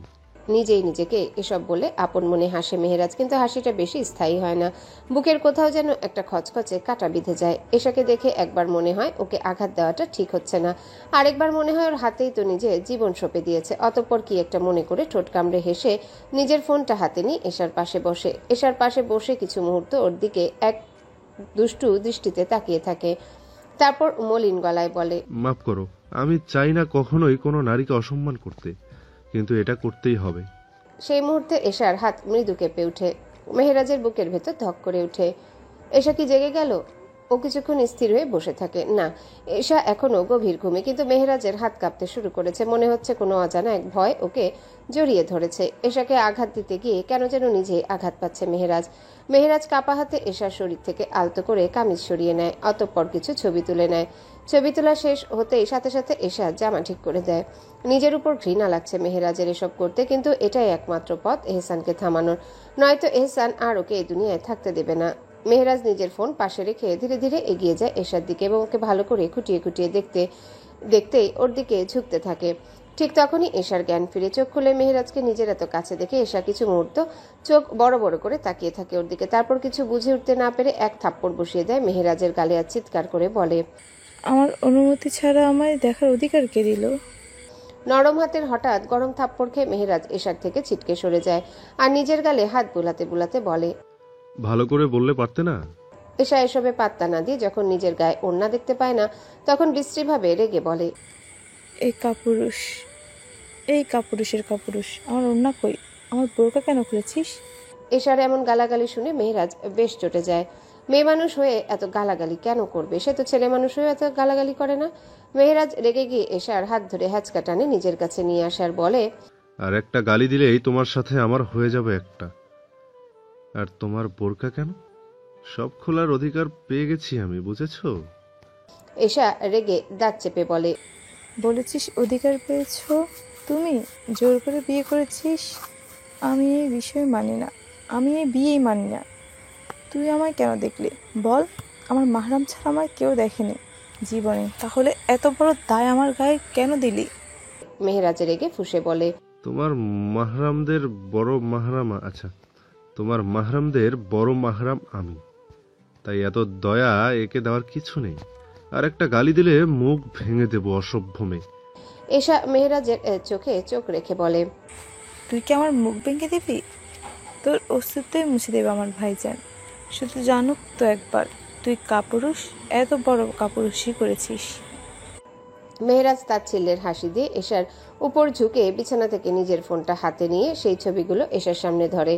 নিজেই নিজেকে এসব বলে আপন মনে হাসে মেহেরাজ, কিন্তু হাসিটা বেশি স্থায়ী হয় না। বুকের কোথাও যেন একটা খচখচে কাটা বিঁধে যায়। এশাকে দেখে একবার মনে হয় ওকে আঘাত দেওয়াটা ঠিক হচ্ছে না, আরেকবার মনে হয় ওর হাতেই তো নিজে জীবন সঁপে দিয়েছে। অতঃপর কি একটা মনে করে ঠোঁট কামড়ে হেসে নিজের ফোনটা হাতে নিয়ে এশার পাশে বসে। এশার পাশে বসে কিছু মুহূর্ত ওর দিকে এক দুষ্টু দৃষ্টিতে তাকিয়ে থাকে, তারপর মলিন গলায় বলে, মাফ করো, আমি চাই না কখনোই কোনো নারীকে অসম্মান করতে, কিন্তু এটা করতেই হবে। সেই মুহূর্তে এশার হাত মৃদু কেঁপে উঠে। মেহেরাজের বুকের ভেতর ধক করে ওঠে। এশা কি জেগে গেল? ও কিছুক্ষণ স্থির হয়ে বসে থাকে। না, এশা এখনো গভীর ঘুমে, কিন্তু মেহেরাজের হাত কাঁপতে শুরু করেছে। মনে হচ্ছে কোনো অজানা এক ভয় ওকে জড়িয়ে ধরেছে। এশাকে আঘাত দিতে গিয়ে কেন যেন নিজেই আঘাত পাচ্ছে মেহেরাজ। মেহেরাজ কাপা হাতে এশার শরীর থেকে আলতো করে কামিজ সরিয়ে নেয়, অতঃপর কিছু ছবি তুলে নেয়। ছবি তোলা শেষ হতেই সাথে সাথে এশা জামা ঠিক করে দেয়। নিজের উপর ঘৃণা লাগছে মেহেরাজের এসব করতে, কিন্তু এটাই একমাত্র পথ এহসানকে থামানোর, নয়তো এহসান আর ওকে এই দুনিয়ায় থাকতে দেবে না। মেহেরাজ নিজের ফোন পাশে রেখে ধীরে ধীরে এগিয়ে যায় এশার দিকে এবং ওকে ভালো করে খুঁটিয়ে খুঁটিয়ে দেখতেই ওর দিকে ঝুঁকতে থাকে। ঠিক তখনই এশার জ্ঞান ফিরে। চোখ খুলে মেহেরাজকে নিজের এত কাছে দেখে এশা কিছু মুহূর্ত চোখ বড় বড় করে তাকিয়ে থাকে ওর দিকে। তারপর কিছু বুঝে উঠতে না পেরে এক থাপ্পড় বসিয়ে দেয় মেহেরাজের গালে আর চিৎকার করে বলে, আমার অনুমতি ছাড়া আমায় দেখার অধিকার কে দিল? নরম হাতের হঠাৎ গরম থাপ্পড় খেয়ে মেহেরাজ এশার থেকে ছিটকে সরে যায় আর নিজের গালে হাত বুলাতে বুলাতে বলে, ভালো করে বললে পারতে না? এশা এসবে পাত্তা না দিয়ে যখন নিজের গায়ে ওড়না দেখতে পায় না, তখন বিশ্রীভাবে রেগে বলে, এই কাপুরুষ, এই কাপুরুষের কাপুরুষ, আমার ওড়না কই? আমার বোরকা কেন খুলেছিস? এশার এমন গালাগালি শুনে মেহেরাজ বেশ চটে যায়। মেয়ে মানুষ হয়ে এত গালাগালি কেন করবে? সে তো ছেলে মানুষ হয়ে এত গালাগালি করে না। মেহেরাজ রেগে গিয়ে এশার হাত ধরে হ্যাচকা টানে নিজের কাছে নিয়ে আসার বলে, আর একটা গালি দিলেই তোমার সাথে আমার হয়ে যাবে একটা। আর তোমার বোরকা কেন? সব খোলার অধিকার পেয়ে গেছি আমি, বুঝেছো? এশা রেগে দাঁত চেপে বলে, বলেছিস অধিকার পেয়েছো? তুমি জোর করে বিয়ে করেছিস? আমি এই বিষয় মানি না, আমি এই বিয়েই মানি না। তুই আমায় কেন দেখলি বল? আমার মাহরাম ছাড়া আমায় কেউ দেখেনি জীবনে, তাহলে এত বড় দায় আমার গায়ে কেন দিলি? মেহেরাজ রেগে ফুঁসে বলে, তোমার মাহরামদের বড় মাহরাম, আচ্ছা তোমার মাহরামদের বড় মাহরাম আমি, তাই এত দয়া একে দেওয়ার কিছু নেই। আর একটা গালি দিলে মুখ ভেঙে দেব, অসভ্য মেয়ে। এশা মেহেরাজের চোখে চোখ রেখে বলে, তুই কি আমার মুখ ভেঙে দিবি? তোর অস্তিত্বই মুছে দেবে আমার ভাইজান। শুধু জানুক তো একবার, তুই কাপুরুষ, এত বড় কাপুরুষই করেছিস। মেহেরাজ তাচ্ছিল্যের হাসি দিয়ে এশার উপর ঝুঁকে বিছানা থেকে নিজের ফোনটা হাতে নিয়ে সেই ছবিগুলো এশার সামনে ধরে।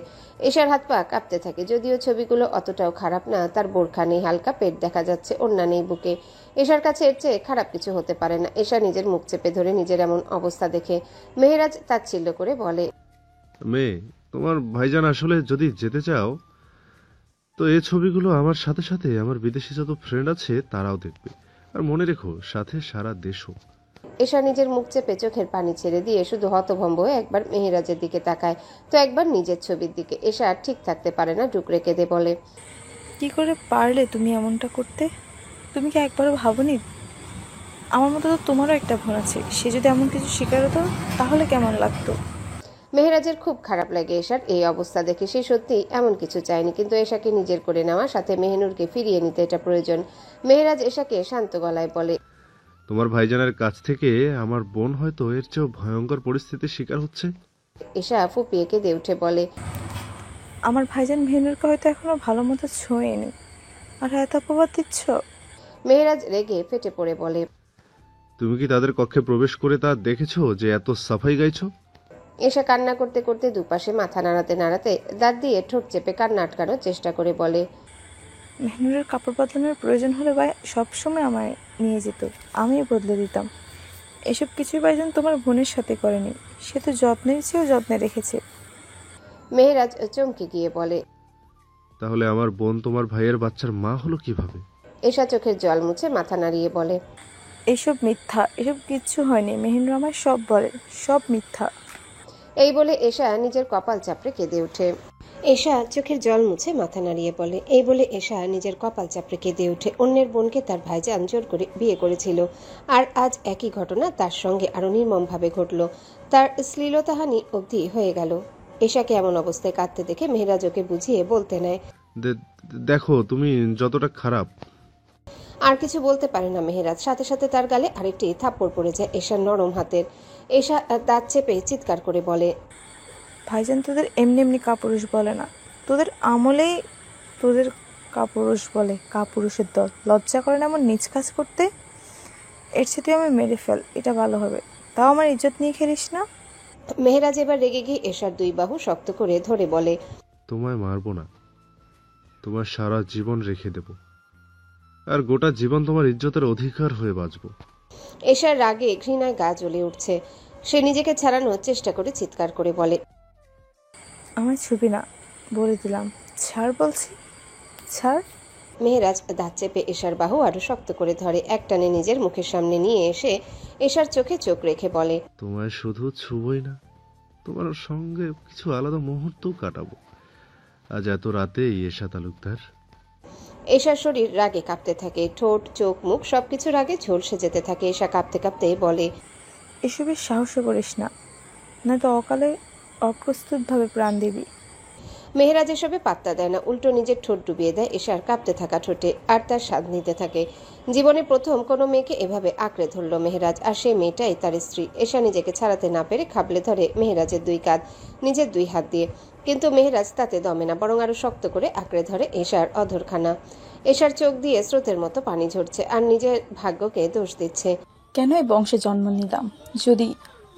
এশার হাত পা কাঁপতে থাকে, যদিও ছবিগুলো অতটাও খারাপ না। তার বোরখা নেই, হালকা পেট দেখা যাচ্ছে, ওড়না নেই বুকে। এশার কাছে এর চেয়ে খারাপ কিছু হতে পারে না। এশা নিজের মুখ চেপে ধরে নিজের এমন অবস্থা দেখে মেহেরাজ তাচ্ছিল্য করে বলে, মেয়ে, তোমার ভাইজান আসলে যদি যেতে চাও তো এই ছবিগুলো আমার সাথে সাথে আমার বিদেশি যত ফ্রেন্ড আছে তারাও দেখবে। আর মনে রেখো, সাথে সারা দেশও। এশা নিজের মুখ চেপে চোখের পানি ছেড়ে দিয়ে শুধু হতভম্ব হয়ে একবার মেহেরাজের দিকে তাকায়, তো একবার নিজের ছবির দিকে। এশা আর ঠিক থাকতে পারে না, ডুকরে কেঁদে বলে, কি করে পারলে তুমি এমনটা করতে? তুমি কি একবারও ভাবনি আমার মতো তো তোমারও একটা বোন আছে, সে যদি এমন কিছু শিকার হতো তাহলে কেমন লাগতো? মেহেরাজের খুব খারাপ লাগে এশার এই অবস্থা দেখে। সে সত্যি এমন কিছু চায়নি, কিন্তু এশাকে নিজের করে নেওয়া, সাথে মেহনুরকে ফিরিয়ে নিতে এটা প্রয়োজন। মেহেরাজ এশাকে শান্ত গলায় বলে, তোমার ভাইজানের কাছ থেকে আমার বোন হয়তো এর চেয়েও ভয়ঙ্কর পরিস্থিতির শিকার হচ্ছে। এশা ফুপিয়ে কেঁদে উঠে বলে, আমার ভাইজান মেহনুরকে হয়তো এখনো ভালো মতো ছোঁয়নি, আর এত অপবাদ দিচ্ছ? মেহেরাজ রেগে ফেটে পড়ে বলে, তুমি কি তাদের কক্ষে প্রবেশ করে তা দেখেছো যে এত সাফাই গাইছো? এশা কান্না করতে করতে দুপাশে মাথা নাড়াতে নাড়াতে দাঁত দিয়ে ঠোঁট চেপে কান্না আটকানোর চেষ্টা করে বলে, মেহনুরের কাপড় বদলানোর প্রয়োজন হলে ভাই সবসময় আমায় নিয়ে যেত, আমিই বদলে দিতাম। এসব কিছুই ভাইজান তোমার বোনের সাথে করেনি, সে তো যত্নের চেয়েও যত্নে রেখেছে। মেহেরাজ চমকে গিয়ে বলে, তাহলে আমার বোন তোমার ভাইয়ের বাচ্চার মা হলো কিভাবে? এশা চোখের জল মুছে মাথা নাড়িয়ে বলে, এসব মিথ্যা, এসব কিচ্ছু হয়নি। মেহনুর আমায় সব বলে, সব মিথ্যা। এই বলে এশা নিজের কপাল চাপড়ে কেঁদে ওঠে। এশা চোখের জল মুছে মাথা নাড়িয়ে বলে, এই বলে এশা নিজের কপাল চাপড়ে কেঁদে ওঠে। অন্যের বোনকে তার ভাইজান জোর করে বিয়ে করেছিল, আর আজ একই ঘটনা তার সঙ্গে আরো নির্মমভাবে ঘটল। তার শ্লীলতাহানি অবধি হয়ে গেল। এশাকে এমন অবস্থায় কাঁদতে দেখে মেহেরাজ ওকে বুঝিয়ে বলতে নেয়। দেখো তুমি যতটা খারাপ। আর কিছু বলতে পারে না মেহেরাজ, সাথে সাথে তার গালে আরেকটি থাপ্পড় পড়ে যায় এশার নরম হাতের। এশা দাঁত চেপে চিৎকার করে বলে, ভাইজান তোদের এমনি এমনি কাপুরুষ বলে না, তোদের আমলেই তোদের কাপুরুষ বলে। কাপুরুষের দল, লজ্জা করে না এমন নিজ কাজ করতে? এর সাথে আমি মেরে ফেল, এটা ভালো হবে। তাও আমার ইজ্জত নিয়ে খেলিস না। মেহেরাজ এবার রেগে গিয়ে এশার দুই বাহু শক্ত করে ধরে বলে, তোমায় মারবো না, তোমার সারা জীবন রেখে দেব, আর গোটা জীবন তোমার ইজ্জতের অধিকার হয়ে বাঁচবো। এশার রাগে ঘৃণায় গা জ্বলে উঠছে। সে নিজেকে ছাড়ানোর চেষ্টা করে চিৎকার করে বলে, আমার ছবি না, বলে দিলাম, ছাড় বলছি, ছাড়। মেহেরাজ দাঁত চেপে এশার বাহু আরো শক্ত করে ধরে, একটানে নিজের মুখের সামনে নিয়ে এসে এশার চোখে চোখ রেখে বলে, তোমায় শুধু ছুবই না, তোমার সঙ্গে কিছু আলাদা মুহূর্তও কাটাবো আজ এত রাতেই। এশা তালুকদার। এশার শরীর রাগে কাঁপতে থাকে, ঠোঁট চোখ মুখ সবকিছু রাগে ঝলসে যেতে থাকে। এশা কাঁপতে কাঁপতে বলে, এসবের সাহস করিস না, নয়তো অকালে অপ্রস্তুতভাবে প্রাণ দিবি। মেহেরাজ এসবে পাত্তা দেয় না, উল্টো নিজের ঠোঁট ডুবিয়ে দেয় এশার কাঁপতে থাকা ঠোঁটে, আর তার স্বাদ নিতে থাকে। জীবনে প্রথম কোনো মেয়েকে এভাবে আঁকড়ে ধরল মেহেরাজ, আর সেই মেয়েটাই তার স্ত্রী। এশা নিজেকে ছাড়াতে না পেরে খাবলে ধরে মেহেরাজের দুই কাঁধ নিজের দুই হাত দিয়ে, কিন্তু মেহেরাজ তাতে দমে না, বরং আরো শক্ত করে আঁকড়ে ধরে এশার অধরখানা। এশার চোখ দিয়ে স্রোতের মতো পানি ঝরছে, আর নিজের ভাগ্যকে দোষ দিচ্ছে। কেন এই বংশে জন্ম নিলাম? যদি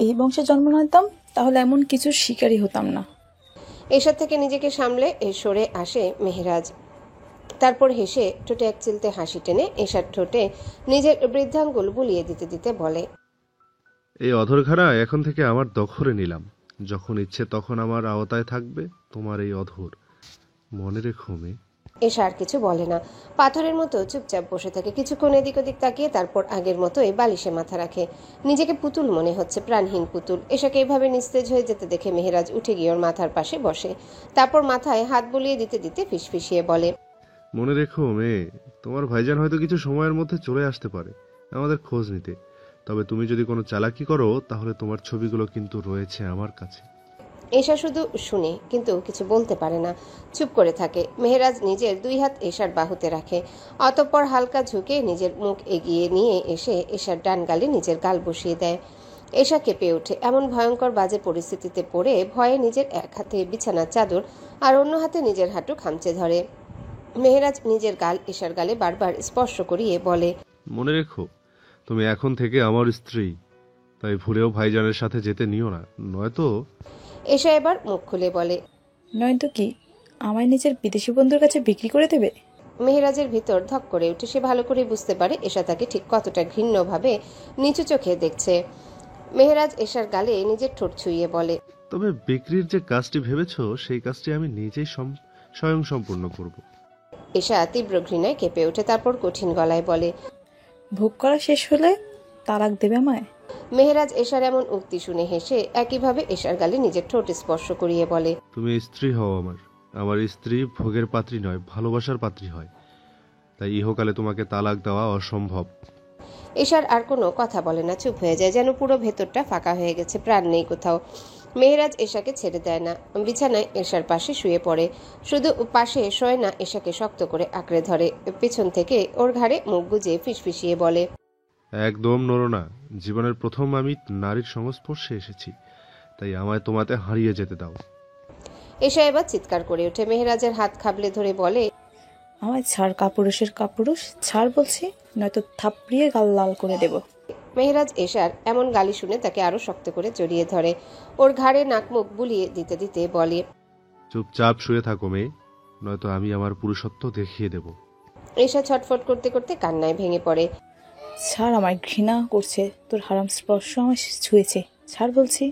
এই বংশে জন্ম না নিতাম তাহলে এমন কিছুর শিকারই হতাম না। এশার থেকে নিজেকে সামলে সরে আসে মেহেরাজ। তারপর হেসে ঠোঁটে এক চিলতে হাসি টেনে এশার ঠোঁটে নিজের বৃদ্ধাঙ্গুল বুলিয়ে দিতে দিতে বলে, এই অধরখানা এখন থেকে আমার দখলে নিলাম, যখন ইচ্ছে তখন আমার আওতায় থাকবে তোমার এই অধর। মনে রেখো মেয়ে। এশা আর কিছু বলে না, পাথরের মতো চুপচাপ বসে থাকে। কিছুক্ষণ এদিক ওদিক তাকিয়ে তারপর আগের মতোই বালিশে মাথা রাখে। নিজেকে পুতুল মনে হচ্ছে, প্রাণহীন পুতুল। এশাকে এভাবে নিস্তেজ হয়ে যেতে দেখে মেহেরাজ উঠে গিয়ে ওর মাথার পাশে বসে, তারপর মাথায় হাত বুলিয়ে দিতে দিতে ফিসফিসিয়ে বলে, মনে রেখো মেয়ে, তোমার ভাইজান হয়তো কিছু সময়ের মধ্যে চলে আসতে পারে আমাদের খোঁজ নিতে। তবে তুমি যদি কোনো চালাকি করো তাহলে তোমার ছবিগুলো কিন্তু রয়েছে আমার কাছে। এশা শুধু শুনে, কিন্তু কিছু বলতে পারে না, চুপ করে থাকে। মেহেরাজ নিজের দুই হাত এশার বাহুতে রাখে, অতঃপর হালকা ঝুঁকে নিজের মুখ এগিয়ে নিয়ে এসে এশার ডান গালে নিজের গাল বসিয়ে দেয়। এশা কেঁপে ওঠে। এমন ভয়ঙ্কর বাজে পরিস্থিতিতে পড়ে ভয়ে নিজের এক হাতে বিছানার চাদর আর অন্য হাতে নিজের হাঁটু খামচে ধরে। মেহেরাজ নিজের গাল এশার গালে বারবার স্পর্শ করিয়ে বলে, মনে রেখো, তুমি এখন থেকে আমার স্ত্রী, তাই ভুলেও ভাইজানের সাথে যেতে নিও না, নয়তো। এশা এবার মুখ খুলে বলে, নয়তো কি আমায় নিজের বিদেশি বন্ধুর কাছে বিক্রি করে দেবে? মেহেরাজের ভিতর ধক করে উঠে। সে ভালো করে বুঝতে পারে এশা তাকে ঠিক কতটা ঘৃণ্যভাবে নিচু চোখে দেখছে। মেহেরাজ এশার গালে নিজের ঠোঁট ছুঁয়ে বলে, তবে বিক্রির যে কাজটি ভেবেছো সেই কাজটি আমি নিজেই স্বয়ং সম্পূর্ণ করব। এশা তীব্র ঘৃণায় কেঁপে ওঠে, তারপর কঠিন গলায় বলে, ভোগ করা শেষ হলে তালাক দেবে আমায়? মেহেরাজ এশার এমন উক্তি শুনে হেসে একইভাবে এশার গালে নিজের ঠোঁট স্পর্শ করিয়ে বলে, তুমি স্ত্রী হও আমার, আমার স্ত্রী ভোগের পাত্রী নয়, ভালোবাসার পাত্রী হয়, তাই ইহকালে তোমাকে তালাক দেওয়া অসম্ভব। এশার আর কোনো কথা বলে না, চুপ হয়ে যায়, যেন পুরো ভেতরটা ফাঁকা হয়ে গেছে, প্রাণ নেই কোথাও। মেহেরাজ এশাকে ছেড়ে দেয় না, বিছানায় এশার পাশে শুয়ে পড়ে। শুধু পাশে শোয় না, এশাকে শক্ত করে আঁকড়ে ধরে, পিছন থেকে ওর ঘাড়ে মুখ গুজে ফিসফিসিয়ে বলে, একদম নড়ো না। জীবনের প্রথম আমি নারীর সংস্পর্শে এসেছি, তাই আমায় তোমাতে হারিয়ে যেতে দাও। এশা এবার চিৎকার করে ওঠে, মেহেরাজের হাত খাবলে ধরে বলে, আমায় ছাড়, কাপুরুষের কাপুরুষ, ছাড় বলছি, নয়তো থাপড়িয়ে গাল লাল করে দেব। মেহেরাজ এশার এমন গালি শুনে তাকে আরো শক্ত করে জড়িয়ে ধরে, ওর ঘাড়ে নাকমুখ বুলিয়ে দিতে দিতে বলে, চুপচাপ শুয়ে থাকো মেয়ে, নয়তো আমি আমার পুরুষত্ব দেখিয়ে দেব। এশা ছটফট করতে করতে কান্নায় ভেঙে পড়ে। ছাড়, আমায় ঘৃণা করছে, তোর হারাম স্পর্শ আমায় ছুঁয়েছে, ছাড় বলছি।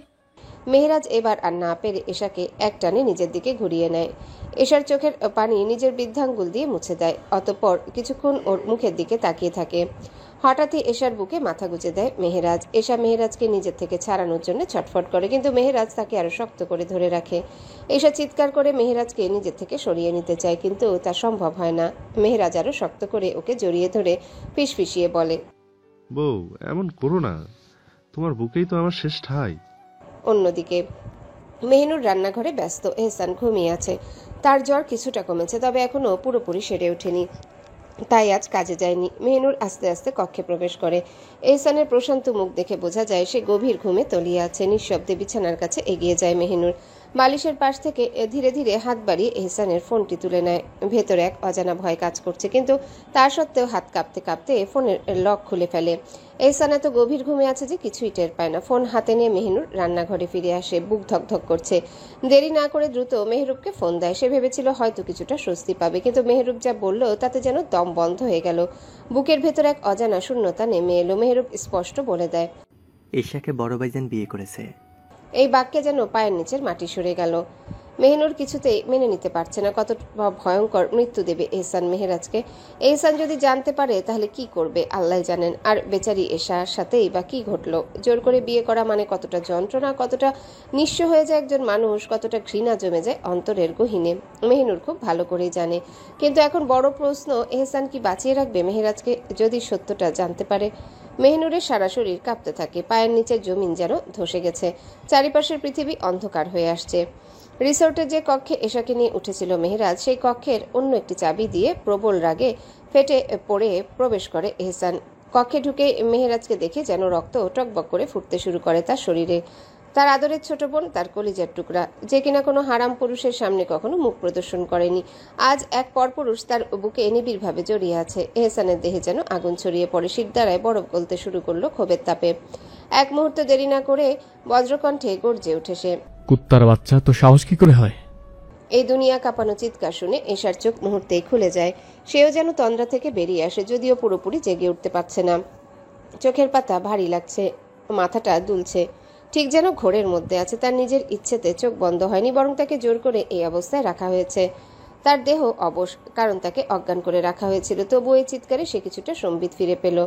মেহেরাজ এবার আর না পেরে এশাকে একটানে নিজের দিকে ঘুরিয়ে নেয়। এশার চোখের পানি নিজের বৃদ্ধাঙ্গুল দিয়ে মুছে দেয়, অতঃপর কিছুক্ষণ ওর মুখের দিকে তাকিয়ে থাকে। হঠাৎই এশার বুকে মাথা গুজে দেয় মেহেরাজ। এশা মেহেরাজকে নিজের থেকে ছাড়ানোর জন্য ছটফট করে, কিন্তু মেহেরাজ তাকে আরো শক্ত করে ধরে রাখে। এশা চিৎকার করে মেহেরাজকে নিজের থেকে সরিয়ে নিতে চায়, কিন্তু তা সম্ভব হয় না। মেহেরাজ আরো শক্ত করে ওকে জড়িয়ে ধরে ফিসফিসিয়ে বলে, বউ, এমন করো না, তোমার বুকেই তো আমার শেষ ঠাঁই। অন্যদিকে মেহনুর রান্নাঘরে ব্যস্ত। এহসান ঘুমিয়ে আছে, তার জ্বর কিছুটা কমেছে, তবে এখনো পুরোপুরি সেরে ওঠেনি, তাই আজ কাজে যায়নি। মেহনুর আস্তে আস্তে কক্ষে প্রবেশ করে। এহসানের প্রশান্ত মুখ দেখে বোঝা যায় সে গভীর ঘুমে তলিয়ে আছে। নিঃশব্দে বিছানার কাছে এগিয়ে যায় মেহনুর। বালিশের পাশ থেকে ধীরে ধীরে হাত বাড়িয়ে এহসানের ফোনটি তুলে নেয়। ভেতরে এক অজানা ভয় কাজ করছে, কিন্তু তা সত্ত্বেও হাত কাঁপতে কাঁপতে ফোনের লক খুলে ফেলে। এহসান এত গভীর ঘুমে আছে যে কিছুই টের পায় না। ফোন হাতে নিয়ে মেহনুর রান্নাঘরে ফিরে আসে, বুক ধকধক করছে। দেরি না করে দ্রুত মেহরুবকে ফোন দেয়। সে ভেবেছিল হয়তো কিছুটা স্বস্তি পাবে, কিন্তু মেহরুব যা বলল তাতে যেন দম বন্ধ হয়ে গেল। বুকের ভেতর এক অজানা শূন্যতা নেমে এলো। মেহরুব স্পষ্ট বলে দেয়, এশাকে বড় ভাইজান বিয়ে করেছে। এই বাক্যে যেন পায়ের নিচের মাটি সরে গেল। মেহনুর কিছুতেই মেনে নিতে পারছে না কত ভয়ঙ্কর মৃত্যু দেবে এহসান মেহেরাজকে। এহসান যদি জানতে পারে তাহলে কি করবে আল্লাহ জানেন। আর বেচারি এশার সাথেই বা কি ঘটলো? জোর করে বিয়ে করা মানে কতটা যন্ত্রণা, কতটা নিঃস্ব হয়ে যায় একজন মানুষ, কতটা ঘৃণা জমে যায় অন্তরের গহীনে, মেহনুর খুব ভালো করেই জানে। কিন্তু এখন বড় প্রশ্ন, এহসান কি বাঁচিয়ে রাখবে মেহেরাজকে যদি সত্যটা জানতে পারে? মেহনুরের সারা শরীর কাঁপতে থাকে, পায়ের নিচে জমিন যেন ধসে গেছে, চারিপাশের পৃথিবী অন্ধকার হয়ে আসছে। রিসোর্টের যে কক্ষে এশাকে নিয়ে উঠেছিল মেহেরাজ, সেই কক্ষের অন্য একটি চাবি দিয়ে প্রবল রাগে ফেটে পড়ে প্রবেশ করে এহসান। কক্ষে ঢুকে মেহেরাজকে দেখে যেন রক্ত টকবক করে ফুটতে শুরু করে তার শরীরে। তার আদরের ছোট বোন, তার কলিজার টুকরা, যে কিনা কোনো হারাম পুরুষের সামনে কখনো মুখ প্রদর্শন করেনি, আজ এক পরপুরুষ তার বুকে নিবিড়ভাবে জড়িয়ে আছে। এহসানের দেহে যেন আগুন ছড়িয়ে পড়ে, শিরদাঁড়ায় বরফ গলতে শুরু করলো ক্ষোভের তাপে। এক মুহূর্ত দেরি না করে বজ্রকণ্ঠে গর্জে উঠে সে, কুত্তার বাচ্চা, তো সাহস কি করে হয়? এই দুনিয়া কাঁপানো চিৎকার শুনে এশার চোখ মুহূর্তেই খুলে যায়। সেও যেন তন্দ্রা থেকে বেরিয়ে আসে, যদিও পুরোপুরি জেগে উঠতে পারছে না। চোখের পাতা ভারী লাগছে, মাথাটা দুলছে, ঠিক যেন ঘোরের মধ্যে আছে। তার নিজের ইচ্ছেতে চোখ বন্ধ হয়নি, বরং তাকে জোর করে এই অবস্থায় রাখা হয়েছে। তার দেহ অবশ, কারণ তাকে অজ্ঞান করে রাখা হয়েছিল। তবু এই চিৎকারে সে কিছুটা সম্বিত ফিরে পেল।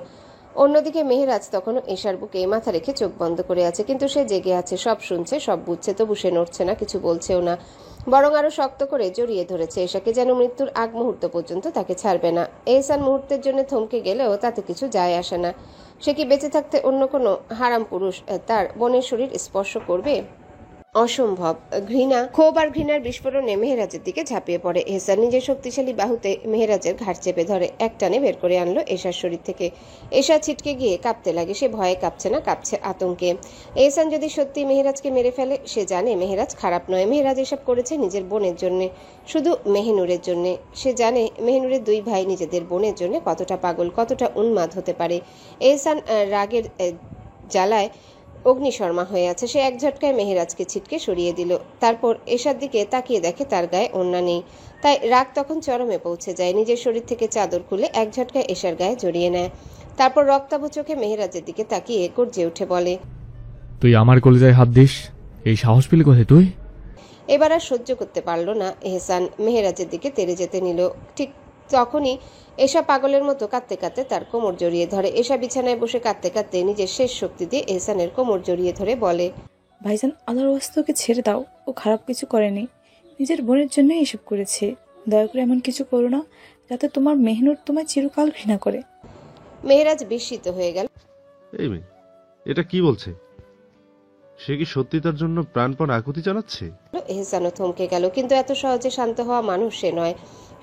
অন্যদিকে মেহেরাজ তখনও এশার বুকে মাথা রেখে চোখ বন্ধ করে আছে, কিন্তু সে জেগে আছে, সব শুনছে, সব বুঝছে, তবু সে নড়ছে না, কিছু বলছেও না, বরং আরো শক্ত করে জড়িয়ে ধরেছে এশাকে, যেন মৃত্যুর আগ মুহূর্ত পর্যন্ত তাকে ছাড়বে না। এহসান মুহূর্তের জন্য থমকে গেলেও তাতে কিছু যায় আসে না। সে কি বেঁচে থাকতে অন্য কোনো হারাম পুরুষ তার বোনের শরীর স্পর্শ করবে? অসম্ভব। ঘৃণা, ক্ষোভ আর ঘৃণার বিস্ফোরণে মেহেরাজের দিকে ঝাঁপিয়ে পড়ে এহসান। নিজের শক্তিশালী বাহুতে মেহেরাজের ঘাড় চেপে ধরে একটানে বের করে আনলো এশার শরীর থেকে। এশা ছিটকে গিয়ে কাঁপতে লাগে। সে ভয়ে কাঁপছে না, কাঁপছে আতঙ্কে। এহসান যদি সত্যি মেহেরাজকে মেরে ফেলে, সে জানে মেহেরাজ খারাপ নয়। মেহেরাজ এসব করেছে নিজের বোনের জন্য, শুধু মেহনুরের জন্য। সে জানে মেহনুরের দুই ভাই নিজেদের বোনের জন্য কতটা পাগল, কতটা উন্মাদ হতে পারে। এহসান রাগের জ্বালায় অগ্নিশর্মা হয়ে আছে। সে এক ঝটকায় মেহেরাজকে ছিটকে সরিয়ে দিল, তারপর এশার দিকে তাকিয়ে দেখে তার গায়ে ওড়না নেই। তাই রাগ তখন চরমে পৌঁছে যায়। নিজের শরীর থেকে চাদর খুলে এক ঝটকায় এশার গায়ে জড়িয়ে নেয়। তারপর রক্তাভ চোখে মেহেরাজের দিকে তাকিয়ে গর্জে উঠে বলে, তুই আমার কলিজায় হাত দিস? এই সাহস পেলি কোথায় তুই? এবার আর সহ্য করতে পারল না এহসান, মেহেরাজের দিকে তেড়ে যেতে নিল। ঠিক তখনই এশা পাগলের মতো কাঁদতে কাঁদতে তার কোমর জড়িয়ে ধরে। এশা বিছানায় বসে কাঁদতে কাঁদতে নিজের শেষ শক্তি দিয়ে এহসানের কোমর জড়িয়ে ধরে বলে, ভাইজান, আল্লাহর ওয়াস্তে ওকে ছেড়ে দাও, ও খারাপ কিছু করেনি, নিজের বোনের জন্যই এসব করেছে। দয়া করে এমন কিছু করো না যাতে তোমার মেহনুর তোমায় চিরকাল ঘৃণা করে। মেহেরাজ বিস্মিত হয়ে গেল। এই মেয়ে, এটা কি বলছে? সে কি সত্যি তার জন্য প্রাণপণ আকুতি জানাচ্ছে? এহসানও থমকে গেল, কিন্তু এত সহজে শান্ত হওয়া মানুষ সে নয়।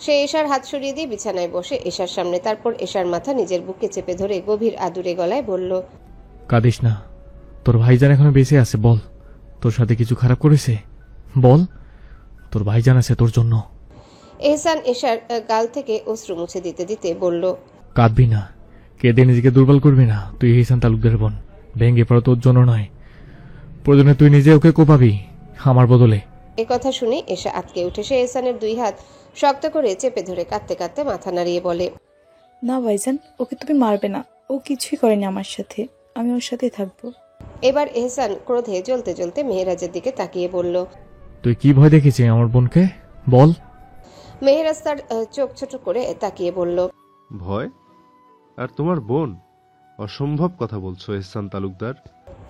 সে এশার হাত সরিয়ে দিয়ে বিছানায় বসে এশার সামনে, তারপর এশার মাথা নিজের বুকে চেপে ধরে গভীর আদুরে গলায় বলল, কাঁদিস না, তোর ভাইজান এখনো বেঁচে আছে। বল, তোর সাথে কিছু খারাপ করেছে? বল, তোর ভাইজান আছে তোর জন্য। এহসান এশার গাল থেকে অশ্রু মুছে দিতে দিতে বলল, কাঁদবি না, কেঁদে নিজেকে দুর্বল করবি না। তুই এহসান তালুকদারের বোন, ভেঙে পড়া তোর জন্য নয়। প্রয়োজনে তুই নিজে ওকে কোপাবি আমার বদলে। এ কথা শুনে এশা আটকে উঠে সে এহসানের 2 হাত শক্ত করে চেপে ধরে কাঁদতে কাঁদতে মাথা নাড়িয়ে বলে, না ভাইজান, ওকে তুমি মারবে না। ও কিছুই করেনি আমার সাথে, আমি ওর সাথেই থাকবো। এবার এহসান ক্রোধে জ্বলতে জ্বলতে মেহেরাজের দিকে তাকিয়ে বলল, তুই কি ভয় দেখেছিস আমার বোনকে? বল। মেহেরাজ তার চোখ ছোট করে তাকিয়ে বলল, ভয়? আর তোমার বোন? অসম্ভব কথা বলছো এহসান তালুকদার।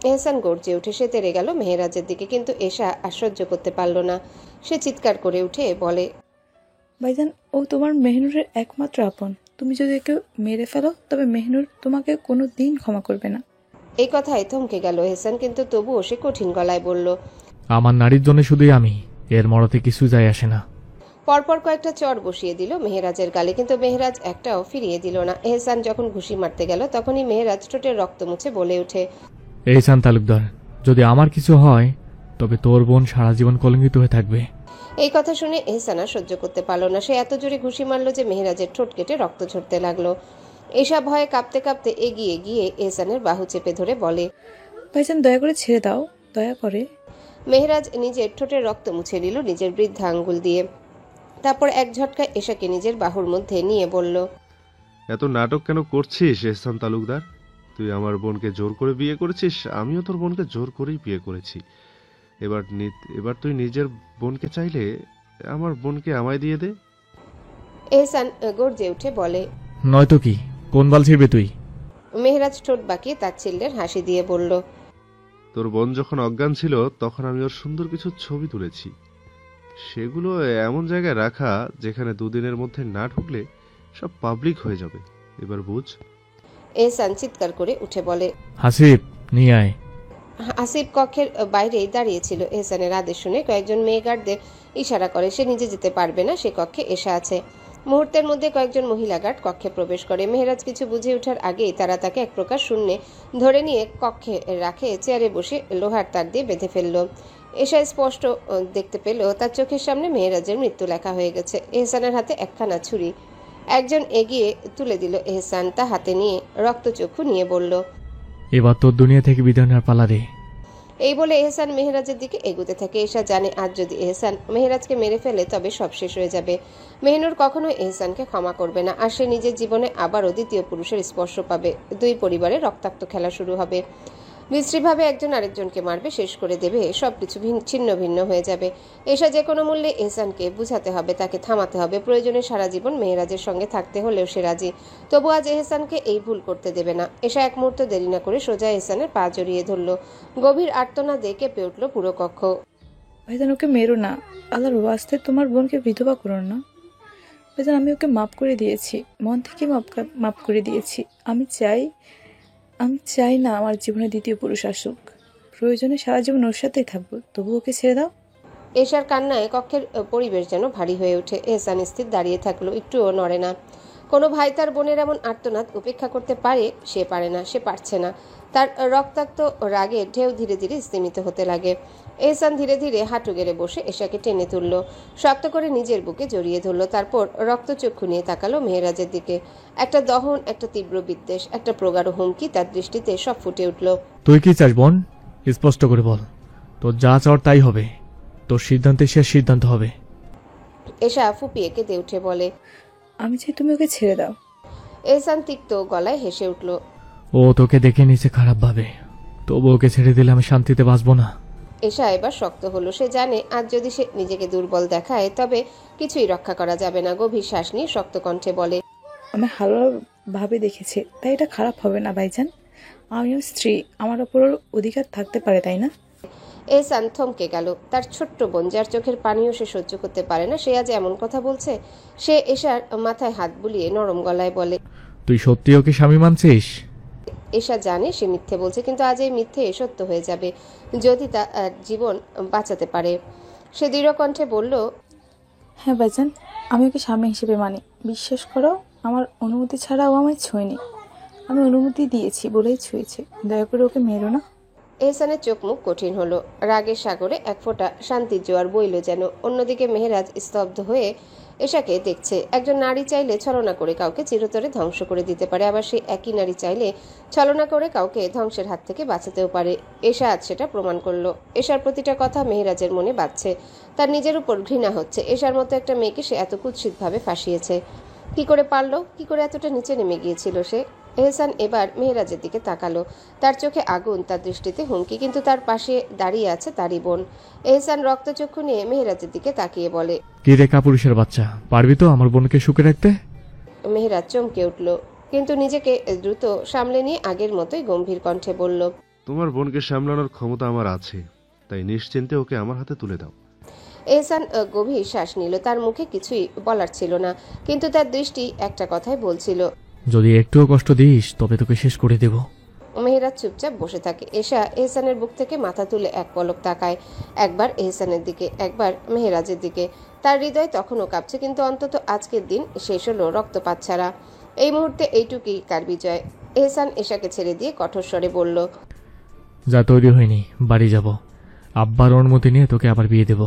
এহসান গর্জে উঠে সে তেড়ে গেল মেহেরাজের দিকে, কিন্তু এশা আর সহ্য করতে পারল না। সে চিৎকার করে উঠে বলে, ভাইজান, ও তোমার মেহনুরের একমাত্র আপন। তুমি যদি একে মেরে ফেলো তবে মেহনুর তোমাকে কোনো দিন ক্ষমা করবে না। এই কথায় থমকে গেল এহসান, কিন্তু তবুও সে কঠিন গলায় বলল, আমার নারীর জন্য শুধুই আমি, এর মরাতে কিছু যায় আসে না। পরপর কয়েকটা চড় বসিয়ে দিল মেহেরাজের গালে, কিন্তু মেহেরাজ একটাও ফিরিয়ে দিল না। এহসান যখন ঘুষি মারতে গেল তখনই মেহেরাজ ঠোঁটের রক্ত মুছে বলে ওঠে, এহসান তালুকদার, যদি আমার কিছু হয় তবে তোর বোন সারা জীবন কলঙ্কিত হয়ে থাকবে। এই কথা শুনে এহসান আর সহ্য করতে পারল না। সে এত জোরে ঘুষি মারল যে মেহেরাজের ঠোঁট কেটে রক্ত ঝরতে লাগলো। এসব ভয়ে কাঁপতে কাঁপতে এগিয়ে গিয়ে এহসানের বাহু চেপে ধরে বলে, ভাইজান, দয়া করে ছেড়ে দাও, দয়া করে। মেহেরাজ নিজের ঠোঁটের রক্ত মুছে নিল নিজের বৃদ্ধা আঙ্গুল দিয়ে। তারপর এক ঝটকায় এশাকে নিজের বাহুর মধ্যে নিয়ে বলল, এত নাটক কেন করছিস এহসান তালুকদার? তুই আমার বোনকে জোর করে বিয়ে করেছিস, আমিও তোর বোনকে জোর করেই বিয়ে করেছি। এবার তুই নিজের বোনকে চাইলে আমার বোনকে আমায় দিয়ে দে। এহসান গর্জে উঠে বলে, নয়তো কি, কোন বাল ছিড়বে তুই? মেহেরাজ ঠোঁট বাঁকিয়ে তাচ্ছিল্যের হাসি দিয়ে বলল, তোর বোন যখন অজ্ঞান ছিল তখন আমি ওর সুন্দর কিছু ছবি তুলেছি। সেগুলো এমন জায়গায় রাখা যেখানে 2 দিনের মধ্যে না ঢুকলে সব পাবলিক হয়ে যাবে। এবার বুঝ। এহসান চিৎকার করে উঠে বলে, হাসিব, নিয়ে আয়। আসিফ কক্ষের বাইরেই দাঁড়িয়েছিল। এহসানের আদেশ শুনে কয়েকজন মেয়ে গার্ডদের ইশারা করে সে নিজে যেতে পারবে না, সে কক্ষে এসে আছে। মুহূর্তের মধ্যে কয়েকজন মহিলা গার্ড কক্ষে প্রবেশ করে। মেহেরাজ কিছু বুঝে ওঠার আগেই তারা তাকে এক প্রকার শূন্যে ধরে নিয়ে কক্ষে রাখে চেয়ারে বসে লোহার তার দিয়ে বেঁধে ফেলল। এসা স্পষ্ট দেখতে পেল তার চোখের সামনে মেহেরাজের মৃত্যু লেখা হয়ে গেছে। এহসানের হাতে একখানা ছুরি। একজন এগিয়ে তুলে দিল এহসান তা হাতে নিয়ে রক্তচক্ষু নিয়ে বলল, এবার তোর দুনিয়া থেকে বিদায় নেওয়ার পালা রে। এই বলে এহসান মেহেরাজের দিকে এগুতে থাকে। এশা জানে আজ যদি এহসান মেহেরাজকে মেরে ফেলে তবে সব শেষ হয়ে যাবে। মেহনুর কখনো এহসানকে ক্ষমা করবে না, আর সে নিজের জীবনে আবারও দ্বিতীয় পুরুষের স্পর্শ পাবে। 2 পরিবারে রক্তাক্ত খেলা শুরু হবে। বিশ্রীভাবে একজন আরেকজনকে মারবে, শেষ করে দেবে, সবকিছু ছিন্ন ভিন্ন হয়ে যাবে। এশা যে কোনো মূল্যে এহসানকে বুঝাতে হবে, তাকে থামাতে হবে। প্রয়োজনে সারা জীবন মেহেরাজের সঙ্গে থাকতে হলেও সে রাজি। তবু আজ এহসানকে এই ভুল করতে দেবে না। এশা এক মুহূর্ত দেরি না করে সোজা এহসানের পা জড়িয়ে ধরল। গভীর আর্তনা দিয়ে কেঁপে উঠল পুরো কক্ষ। ভাইজান, ওকে মেরো না, আল্লাহর ওয়াস্তে তোমার বোনকে বিধবা করো না। ভাইজান, আমি ওকে মাফ করে দিয়েছি, মন থেকে মাফ করে দিয়েছি। আমি চাই না আমার জীবনে দ্বিতীয় পুরুষ আসুক। প্রয়োজনে সারা জীবন ওর সাথেই থাকবো, তবু ওকে ছেড়ে দাও। এশার কান্নায় কক্ষের পরিবেশ যেন ভারী হয়ে ওঠে। এহসান স্থির দাঁড়িয়ে থাকলো, একটুও নড়ে না। কোনো ভাই তার বোনের এমন আর্তনাদ উপেক্ষা করতে পারে? সে পারে না, সে পারছে না। তার রক্তাক্ত রাগের ঢেউ ধীরে ধীরে স্তিমিত হতে লাগে। এহসান ধীরে ধীরে হাঁটু গেড়ে বসে এশাকে টেনে তুলল, শক্ত করে নিজের বুকে জড়িয়ে ধরল। তারপর রক্তচক্ষু নিয়ে তাকালো মেহেরাজের দিকে। একটা দহন, একটা তীব্র বিদ্বেষ, একটা প্রগাঢ় হুমকি তার দৃষ্টিতে সব ফুটে উঠল। তুই কি চাস বোন? স্পষ্ট করে বল, তোর যা চাওয়ার তাই হবে। তোর সিদ্ধান্তে শেষ সিদ্ধান্ত হবে। এশা ফুপিয়ে কেঁদে উঠে বলে, আমি চাই তুমি ওকে ছেড়ে দাও। এহসান তিক্ত গলায় হেসে উঠল। ও তোকে দেখে নিছে খারাপ ভাবে, তবু ওকে ছেড়ে দিলে আমি শান্তিতে বাঁচবো না। এশা এবার শক্ত হলো। সে জানে আজ যদি সে নিজেকে দুর্বল দেখায় তবে কিছুই রক্ষা করা যাবে না। গভীর শ্বাস নিয়ে শক্ত কণ্ঠে বলে, আমি ভালোভাবে দেখেছি, তাই এটা খারাপ হবে না ভাইজান। আমিও স্ত্রী, আমার ওপর অধিকার থাকতে পারে, তাই না? এহসান থমকে গেল। তার ছোট্ট বোন, যার চোখের পানিও সে সহ্য করতে পারে না, সে আজ এমন কথা বলছে। সে এশার মাথায় হাত বুলিয়ে নরম গলায় বলে, তুই সত্যি ওকে স্বামী মানছিস? এশা জানে সে মিথ্যে বলছে, কিন্তু আজ এই মিথ্যে সত্য হয়ে যাবে যদি তার জীবন বাঁচাতে পারে। সে দৃঢ় কণ্ঠে বলল, হ্যাঁ ভাইজান, আমি ওকে স্বামী হিসেবে মানি। বিশ্বাস করো, আমার অনুমতি ছাড়া ও আমায় ছোঁয়নি। আমি অনুমতি দিয়েছি বলেই ছুঁয়েছে। দয়া করে ওকে মেরো না। এহসানের চোখ মুখ কঠিন হলো। রাগের সাগরে এক ফোঁটা শান্তির জোয়ার বইল যেন। অন্যদিকে মেহেরাজ স্তব্ধ হয়ে এশাকে দেখছে। একজন নারী চাইলে ছলনা করে কাউকে চিরতরে ধ্বংস করে দিতে পারে, আবার সেই একই নারী চাইলে ছলনা করে কাউকে ধ্বংসের হাত থেকে বাঁচাতেও পারে। এশা আজ সেটা প্রমাণ করলো। এশার প্রতিটা কথা মেহেরাজের মনে বাজছে। তার নিজের উপর ঘৃণা হচ্ছে। এশার মতো একটা মেয়েকে সে এত কুৎসিতভাবে ফাঁসিয়েছে। কি করে পারলো? কি করে এতটা নিচে নেমে গিয়েছিল সে? এহসান এবার মেহেরাজের দিকে তাকালো। তার চোখে আগুন, তার দৃষ্টিতে হুমকি, কিন্তু তার পাশে দাঁড়িয়ে আছে তারই বোন। এহসান রক্তচক্ষু নিয়ে মেহেরাজের দিকে তাকিয়ে বলে, কি রে কাপুরুষের বাচ্চা, পারবি তো আমার বোনকে সুখে রাখতে? মেহেরাজ চমকে উঠল, কিন্তু নিজেকে দ্রুত সামলে নিয়ে আগের মতোই গম্ভীর কণ্ঠে বলল, তোমার বোনকে সামলানোর ক্ষমতা আমার আছে, তাই নিশ্চিন্তে ওকে আমার হাতে তুলে দাও। এহসান গভীর শ্বাস নিল। তার মুখে কিছুই বলার ছিল না, কিন্তু তার দৃষ্টি একটা কথাই বলছিল, যদি একটুও কষ্ট দিস তবে তোকে শেষ করে দেব। মেহেরাজ চুপচাপ বসে থাকে। এশা এহসানের বুক থেকে মাথা তুলে এক পলক তাকায়, একবার এহসানের দিকে, একবার মেহেরাজের দিকে। তার হৃদয় তখনও কাঁপছে, কিন্তু অন্তত আজকের দিন শেষ হলো রক্তপাত ছাড়া। এই মুহূর্তে এইটুকুই তার বিজয়। এহসান এশাকে ছেড়ে দিয়ে কঠোর স্বরে বলল, যা, তৈরি হয়নি, বাড়ি যাব। আব্বার অনুমতি নিয়ে তোকে আবার বিয়ে দেব।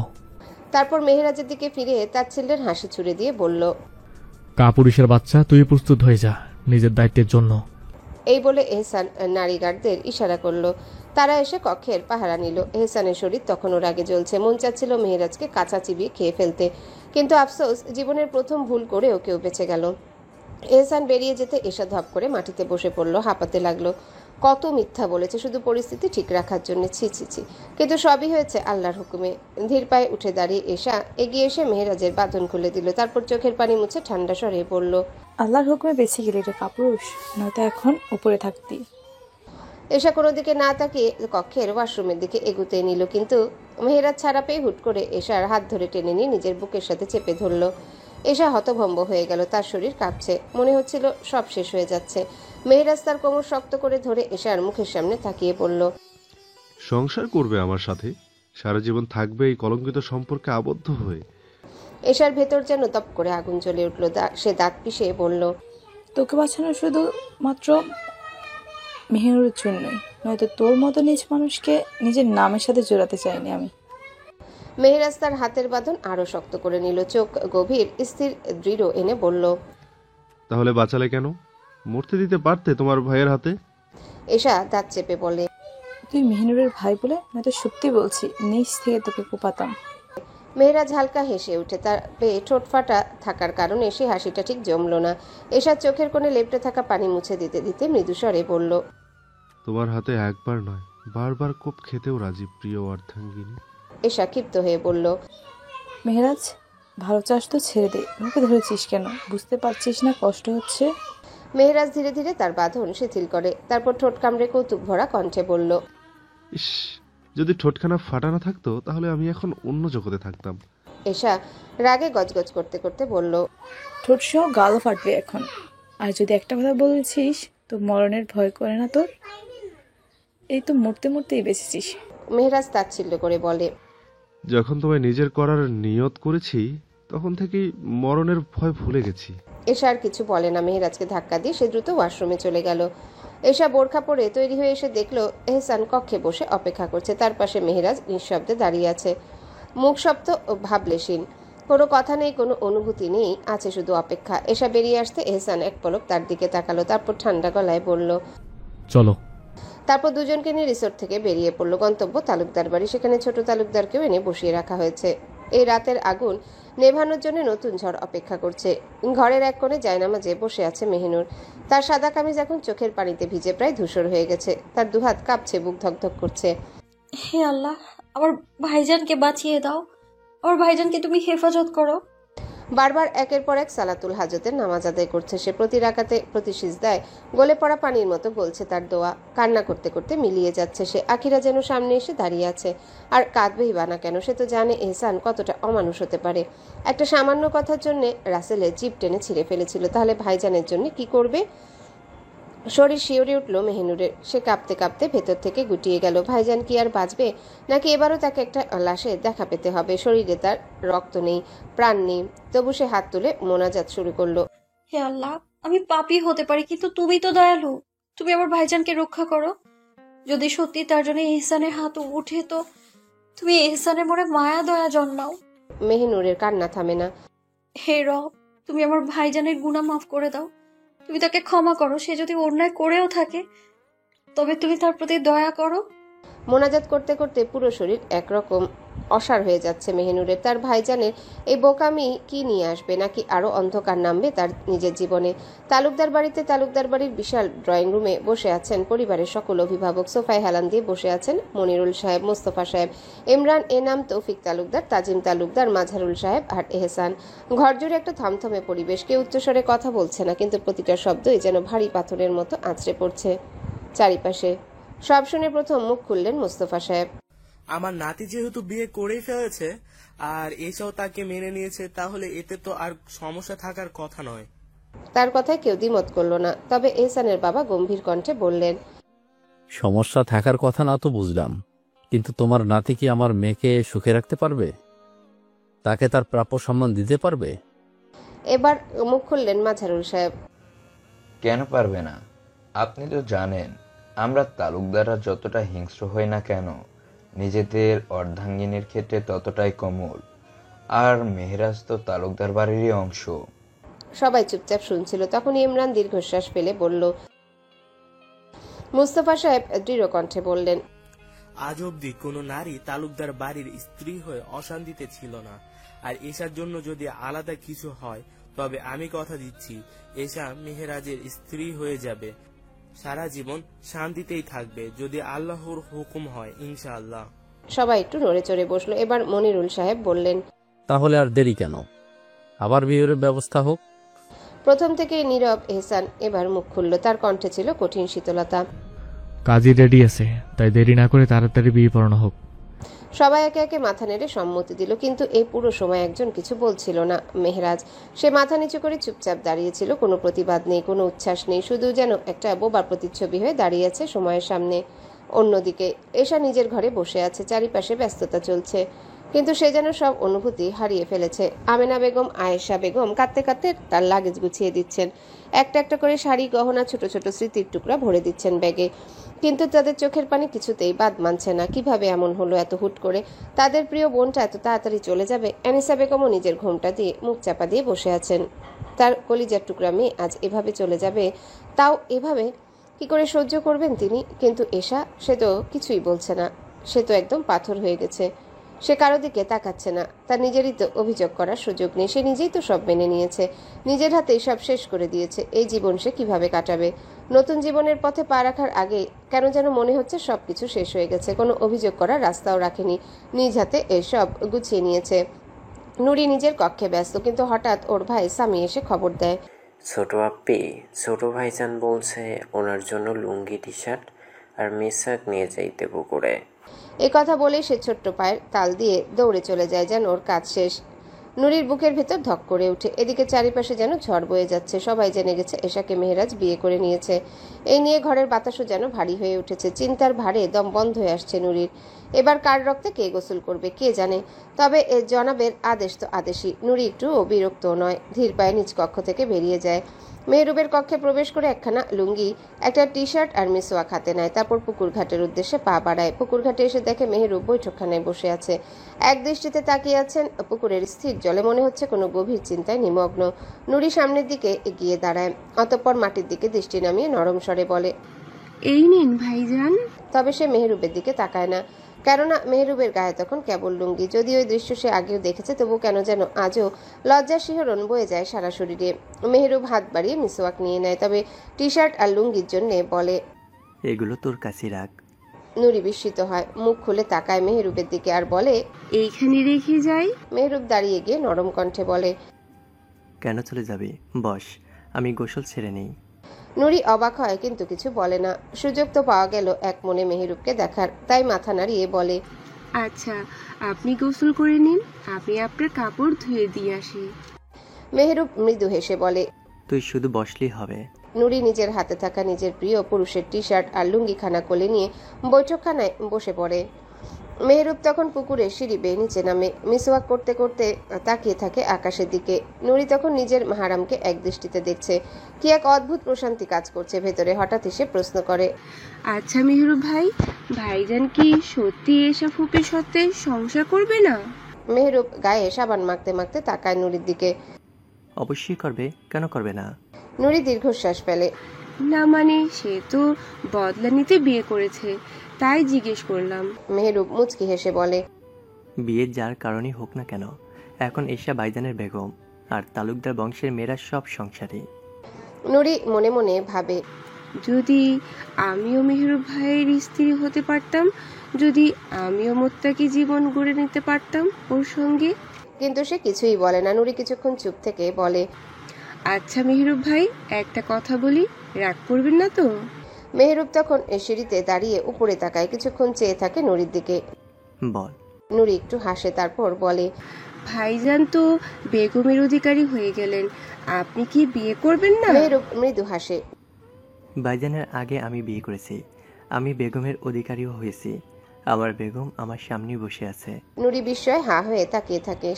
তারপর মেহেরাজের দিকে ফিরে তার ছেলের হাসি ছুড়ে দিয়ে বলল, কাপুরুষের বাচ্চা, তুই প্রস্তুত হয়ে যা নিজের দায়িত্বের জন্য। এই বলে এহসান নারী গার্ডদের ইশারা করলো। তারা এসে কক্ষের পাহারা নিল। এহসানের শরীর তখনও রাগে জ্বলছে। মন চাচ্ছিল মেহেরাজকে কাঁচা চিবিয়ে খেয়ে ফেলতে, কিন্তু আফসোস, জীবনের প্রথম ভুল করেও কেউ বেঁচে গেল। এহসান বেরিয়ে যেতে এসা ধপ করে মাটিতে বসে পড়লো, হাঁপাতে লাগলো। কত মিথ্যা বলেছে শুধু পরিস্থিতি ঠিক রাখার জন্য, ছি ছি ছি। কিন্তু সবই হয়েছে আল্লাহর হুকুমে। ধীর পায়ে উঠে দাঁড়িয়ে এসা এগিয়ে এসে মেহেরাজের বাঁধন খুলে দিল। তারপর চোখের পানি মুছে ঠান্ডা স্বরে বলল, আল্লাহর হুকুমে বেঁচে গেলি রে কাপুরুষ, নয়তো এখন উপরে থাকতি। এশা কোনো দিকে না তাকিয়ে কক্ষের ওয়াশরুমের দিকে এগুতে নিল, কিন্তু মেহেরাজ ছাড়া পেয়ে হুট করে এশার হাত ধরে টেনে নিয়ে নিজের বুকের সাথে চেপে ধরল। এশা হতভম্ব হয়ে গেল। তার শরীর কাঁপছে, মনে হচ্ছিল সব শেষ হয়ে যাচ্ছে। মেহেরাজ তার কোমর শক্ত করে ধরে এশার মুখের সামনে তাকিয়ে বলল, সংসার করবে আমার সাথে, সারা জীবন থাকবে এই কলঙ্কিত সম্পর্কে আবদ্ধ হয়ে। এশার ভেতর যেন তপ করে আগুন জ্বলে উঠল। সে দাঁত পিষে বলল, তোকে বাঁচানো শুধু মাত্র মেহেনুরের জন্যই, নয়তো তোর মতো নিজ মানুষকে নিজের নামের সাথে জোড়াতে চাইনি আমি। মেহেরাজ তার হাতের বাঁধন আরো শক্ত করে নিল। চোখ গভীর, স্থির, দৃঢ় এনে বলল, তাহলে বাঁচালে কেন? মরতে দিতে পারতে তোমার ভাইয়ের হাতে। এশা দাঁত চেপে বলে, তুই মেহেনুরের ভাই বলে নয়তো সত্যি বলছি নিজ থেকে তোকে কোপাতাম। মেহেরাজ হালকা হেসে উঠে। তার পেয়ে ঠোঁট ফাটা থাকার কারণে সে হাসিটা ঠিক জমল না। এশার চোখের কোণে লেপটে থাকা পানি মুছে দিতে দিতে মৃদুস্বরে বলল, তোমার হাতে একবার নয়, বারবার কোপ খেতেও রাজি, প্রিয় অর্ধাঙ্গিনী। এশা ক্ষিপ্ত হয়ে বলল, মেহেরাজ, ভালো চাস তো ছেড়ে দে, মুখে ধরেছিস কেন? বুঝতে পারছিস না কষ্ট হচ্ছে? মেহেরাজ ধীরে ধীরে তার বাঁধন শিথিল করে। তারপর ঠোঁট কামড়ে কৌতুক ভরা কণ্ঠে বলল, ইস, যদি ঠোঁটখানা ফাটা না থাকতো তাহলে আমি এখন অন্য জগতে থাকতাম। এশা রাগে গজগজ করতে করতে বলল, ঠোঁট সহ গালও ফাটবে এখন। আর যদি একটা কথা বলেছিস তো মরণের ভয় করে না তোর? এই তো মরতে মরতেই বেঁচেছিস। মেহেরাজ তাচ্ছিল্য করে বলে, যখন তোমায় নিজের করার নিয়ত করেছি তখন থেকেই মরণের ভয় ভুলে গেছি। এশা আর কিছু বলে না। মেহেরাজকে ধাক্কা দিয়ে সে দ্রুত ওয়াশরুমে চলে গেল। এশা বোরখা পরে তৈরি হয়ে এসে দেখলো এহসান কক্ষে বসে অপেক্ষা করছে। তার পাশে মেহেরাজ নিঃশব্দে দাঁড়িয়ে আছে, মুখ শব্দ ও ভাবলেশীন। কোনো কথা নেই, কোনো অনুভূতি নেই, আছে শুধু অপেক্ষা। এশা বেরিয়ে আসতে এহসান এক পলক তার দিকে তাকালো, তারপর ঠান্ডা গলায় বলল, চলো। তারপর দুজনকে নিয়ে রিসোর্ট থেকে বেরিয়ে পড়লো। গন্তব্য তালুকদার বাড়ি। সেখানে ছোট তালুকদারকেও এনে বসিয়ে রাখা হয়েছে। এই রাতের আগুন নেভানোর জন্য নতুন ঝড় অপেক্ষা করছে। ঘরের এক কোণে জায়নামাজে বসে আছে মেহিনুর। তার সাদা কামিজ এখন চোখের পানিতে ভিজে প্রায় ধূসর হয়ে গেছে। তার দুহাত কাঁপছে, বুক ধকধক করছে। হে আল্লাহ, আমার ভাইজানকে বাঁচিয়ে দাও, আমার ভাইজানকে তুমি হেফাজত করো। বারবার একের পর এক সালাতুল হাজতের নামাজ আদায় করছে সে। প্রতি রাকাতে প্রতি সিজদায় গলে পড়া পানির মতো গলছে তার দোয়া। কান্না করতে করতে মিলিয়ে যাচ্ছে সে। আখিরা যেন সামনে এসে দাঁড়িয়ে আছে। আর কাঁদবেই বা না কেন? সে তো জানে এহসান কতটা অমানুষ হতে পারে। একটা সামান্য কথার জন্য রাসেলের জিভ টেনে ছিঁড়ে ফেলেছিল, তাহলে ভাইজানের জন্য কি করবে? শরীর শিওরে উঠল মেহিনুরের। সে কাঁপতে কাঁপতে ভেতর থেকে গুটিয়ে গেল। ভাইজান কি আর বাঁচবে, নাকি এবারও তাকে একটা লাশে দেখা পেতে হবে? শরীরে তার রক্ত নেই, প্রাণ নেই, তবু সে হাত তুলে মোনাজাত শুরু করলো। হে আল্লাহ, আমি পাপী হতে পারি, কিন্তু তুমি তো দয়ালু। তুমি আমার ভাইজানকে রক্ষা করো। যদি সত্যি তার জন্য এহসানের হাত উঠে, তো তুমি এহসানের মনে মায়া দয়া জন্মাও। মেহিনুরের কান্না থামে না। হে রব, তুমি আমার ভাইজানের গুনাহ মাফ করে দাও। তুমি তাকে ক্ষমা করো। সে যদি অন্যায় করেও থাকে, তবে তুমি তার প্রতি দয়া করো। মোনাজাত করতে করতে পুরো শরীর একরকম অসাড় হয়ে যাচ্ছে মেহিনুরের। তার ভাইজানের এই বোকামি কি নিয়ে আসবে, নাকি আরো অন্ধকার নামবে তার নিজের জীবনে? তালুকদার বাড়িতে তালুকদার বাড়ির বিশাল ড্রয়িং রুমে বসে আছেন পরিবারের সকল অভিভাবক। সোফায় হেলান দিয়ে বসে আছেন মনিরুল সাহেব, মোস্তফা সাহেব, ইমরান, এনাম, তৌফিক তালুকদার, তাজিম তালুকদার, মাঝারুল সাহেব আর এহসান। ঘর জুড়ে একটা থমথমে পরিবেশ। কেউ উচ্চস্বরে কথা বলছে না, কিন্তু প্রতিটা শব্দই যেন ভারী পাথরের মতো আঁচড়ে পড়ছে চারিপাশে। সব শুনে প্রথম মুখ খুললেন মোস্তফা সাহেব। আমার নাতি যেহেতু বিয়ে করেই ফেলেছে আর এসেও তাকে মেনে নিয়েছে, তাহলে এতে তো আর সমস্যা থাকার কথা নয়। তার কথায় কেউ দ্বিমত করল না। তবে এহসানের বাবা গম্ভীর কণ্ঠে বললেন, সমস্যা থাকার কথা না তো বুঝলাম, কিন্তু তোমার নাতি কি আমার মেয়েকে সুখে রাখতে পারবে? তাকে তার প্রাপ্য সম্মান দিতে পারবে? এবার মুখ খুললেন মাঝারুল সাহেব। কেন পারবে না? আপনি তো জানেন আমরা তালুকদাররা যতটা হিংস্র হই না কেন, নিজেদের অর্ধাঙ্গিনীর ক্ষেত্রে ততটাই কোমল। আর মেহরাজ তো তালুকদার বাড়িরই অংশ। সবাই চুপচাপ শুনছিল। তখনই ইমরান দীর্ঘশ্বাস ফেলে বলল। মুস্তফা সাহেব দৃঢ় কণ্ঠে বললেন, আজ অব্দি কোনো নারী তালুকদার বাড়ির স্ত্রী হয়ে অশান্তিতে ছিল না। আর এসার জন্য যদি আলাদা কিছু হয়, তবে আমি কথা দিচ্ছি এসা মেহরাজের স্ত্রী হয়ে যাবে, সারা জীবন শান্তিতেই থাকবে, যদি আল্লাহর হুকুম হয়, ইনশাআল্লাহ। সবাই একটু নড়ে চড়ে বসলো। এবার মনিরুল সাহেব বললেন, তাহলে আর দেরি কেন? আবার বিয়ের ব্যবস্থা হোক। প্রথম থেকেই নীরব এহসান এবার মুখ খুলল। তার কণ্ঠে ছিল কঠিন শীতলতা। কাজী রেডি আছে, তাই দেরি না করে তাড়াতাড়ি বিয়ে পড়ানো হোক। সবাই একে একে মাথা নেড়ে সম্মতি দিল, কিন্তু এই পুরো সময় একজন কিছু বলছিল না। মেহরাজ, সে মাথা নিচু করে চুপচাপ দাঁড়িয়েছিল। কোনো প্রতিবাদ নেই, কোনো উচ্ছ্বাস নেই, শুধু যেন একটা বোবার প্রতিচ্ছবি হয়ে দাঁড়িয়ে আছে সময়ের সামনে। অন্যদিকে এশা নিজের ঘরে বসে আছে। চারিপাশে ব্যস্ততা চলছে, কিন্তু সে যেন সব অনুভূতি হারিয়ে ফেলেছে। আমেনা বেগম, আয়েশা বেগম কাঁদতে কাঁদতে তার লাগেজ গুছিয়ে দিচ্ছেন। একটা একটা করে শাড়ি, গহনা, ছোট ছোট স্মৃতির টুকরা ভরে দিচ্ছেন ব্যাগে। কিন্তু তাদের চোখের পানি কিছুতেই বাদ মানছে না। কিভাবে এমন হলো এত হুট করে? তাদের প্রিয় বোনটা এত তাড়াতাড়ি চলে যাবে? আনিসা বেগমও নিজের ঘোমটা দিয়ে মুখ চাপা দিয়ে বসে আছেন। তার কলিজার টুকরা মেয়ে আজ এভাবে চলে যাবে, তাও এভাবে কি করে সহ্য করবেন তিনি? কিন্তু এশা, সে তো কিছুই বলছে না। সে তো একদম পাথর হয়ে গেছে। সে কারো দিকে তাকাচ্ছে না। তার নিজেরই তো অভিযোগ করার সুযোগ নেই। সে নিজেই তো সব মেনে নিয়েছে, নিজের হাতেই সব শেষ করে দিয়েছে। এই জীবন সে কিভাবে কাটাবে? নতুন জীবনের পথে পা রাখার আগে কেন যেন মনে হচ্ছে সবকিছু শেষ হয়ে গেছে। কোনো অভিযোগ করার রাস্তাও রাখেনি, নিজ হাতে এসব গুছিয়ে নিয়েছে। নুরি নিজের কক্ষে ব্যস্ত, কিন্তু হঠাৎ ওর ভাই সামি এসে খবর দেয়, ছোট আপ্পি, ছোট ভাইজান বলছে ওনার জন্য লুঙ্গি, টি শার্ট আর মেসাক নিয়ে যাইতে পুকুরে। এই কথা বলেই সে ছোট্ট পায়ের তাল দিয়ে দৌড়ে চলে যায়, যেন ওর কাজ শেষ। নুরির বুকের ভেতর ধক করে ওঠে। এদিকে চারিপাশে যেন ঝড় বয়ে যাচ্ছে। সবাই জেনে গেছে এশাকে মেহরাজ বিয়ে করে নিয়েছে। এই নিয়ে ঘরের বাতাসও যেন ভারী হয়ে উঠেছে। চিন্তার ভারে দম বন্ধ হয়ে আসছে নুরির। এবার কার রক্তে কে গোসল করবে কে জানে। তবে জনাবের আদেশ তো আদেশই। নুরি একটু বিরক্ত নয়, ধীর পায়ে নিজ কক্ষ থেকে বেরিয়ে যায়। মেহরুবের কক্ষে প্রবেশ করে একখানা লুঙ্গি, একটা টি শার্ট আর মিসওয়াক হাতে নেয়। তারপর পুকুর ঘাটের উদ্দেশ্যে পা বাড়ায়। পুকুর ঘাটে এসে দেখে মেহরুব বৈঠকখানায় বসে আছে। এক দৃষ্টিতে তাকিয়ে আছেন পুকুরের স্থির জলে। মনে হচ্ছে কোনো গভীর চিন্তায় নিমগ্ন। নুরি সামনের দিকে এগিয়ে দাঁড়ায়, অতঃপর মাটির দিকে দৃষ্টি নামিয়ে নরম স্বরে বলে, এই নিন ভাইজান। তবে সে মেহরুবের দিকে তাকায় না, কেননা মেহরুবের গায়ে তখন কেবল লুঙ্গি। যদি ওই দৃশ্য সে আগেও দেখেছে, তবু কেন যেন আজও লজ্জা শিহরণ বয়ে যায় সারা শরীরে। মেহরুব হাত বাড়িয়ে মিসওয়াক নিয়ে নেয়, তবে টি শার্ট আর লুঙ্গির জন্য বলে, এগুলো তোর কাছে রাখ। নুরি বিস্মিত হয়, মুখ খুলে তাকায় মেহরুবের দিকে আর বলে, এইখানে রেখে যাই। মেহরুব দাঁড়িয়ে গিয়ে নরম কণ্ঠে বলে, কেন চলে যাবি? বস, আমি গোসল ছেড়ে নেই। নুরি অবাক হয় কিন্তু কিছু বলে না। সুযোগ তো পাওয়া গেল এক মনে মেহেরুবকে দেখার, তাই মাথা নাড়িয়ে বলে, আচ্ছা আপনি গোসল করে নিন, আমি আপনার কাপড় ধুয়ে দিয়ে আসি। মেহেরুব মৃদু হেসে বলে, তুই শুধু বসলেই হবে। নুরি নিজের হাতে থাকা নিজের প্রিয় পুরুষের টি শার্ট আর লুঙ্গিখানা কোলে নিয়ে বৈঠকখানায় বসে পড়ে। মেহেরুব তখন পুকুরের সিঁড়ি বেয়ে নিচে নামে, মিসওয়াক করতে করতে তাকিয়ে থাকে আকাশের দিকে। নুরি তখন নিজের মাহারামকে এক দৃষ্টিতে দেখছে। কি এক অদ্ভুত প্রশান্তি কাজ করছে ভেতরে। হঠাৎ এসে প্রশ্ন করে, আচ্ছা মেহরুব ভাই, ভাইজান কি সত্যি এসা ফুপির সাথে সংসার করবে না? মেহেরুব গায়ে সাবান মাখতে মাখতে তাকায় নুরির দিকে। অবশ্যই করবে, কেন করবে না? নুরি দীর্ঘশ্বাস ফেলে। না মানে সে তো বদলা নিতে বিয়ে করেছে, তাই জিজ্ঞেস করলাম। মেহেরুব মুচকি হেসে বলে, বিয়ে যার কারণেই হোক না কেন, এখন এশা ভাইজানের বেগম, আর তালুকদার বংশের মেয়েরা সব সংসারী। নুরি মনে মনে ভাবে, যদি আমিও মেহরুব ভাইয়ের স্ত্রী হতে পারতাম, যদি আমিও মোত্তাকি জীবন গড়ে নিতে পারতাম ওর সঙ্গে। কিন্তু সে কিছুই বলে না। নুরি কিছুক্ষণ চুপ থেকে বলে, আচ্ছা মেহরুব ভাই, একটা কথা বলি, রাগ করবেন না তো? মেহেরুব তখন সিঁড়িতে দাঁড়িয়ে উপরে তাকায়, কিছুক্ষণ চেয়ে থাকে নুরির দিকে। বল। নুরি একটু হাসে, তারপর বলে, ভাইজান তো বেগমের অধিকারী হয়ে গেলেন, আপনি কি বিয়ে করবেন না? মেহেরুব মৃদু হাসে। ভাইজানের আগে আমি বিয়ে করেছি, আমি বেগমের অধিকারীও হয়েছি। আমার বেগম আমার সামনেই বসে আছে। নুরি বিস্ময়ে হা হয়ে তাকিয়ে থাকে।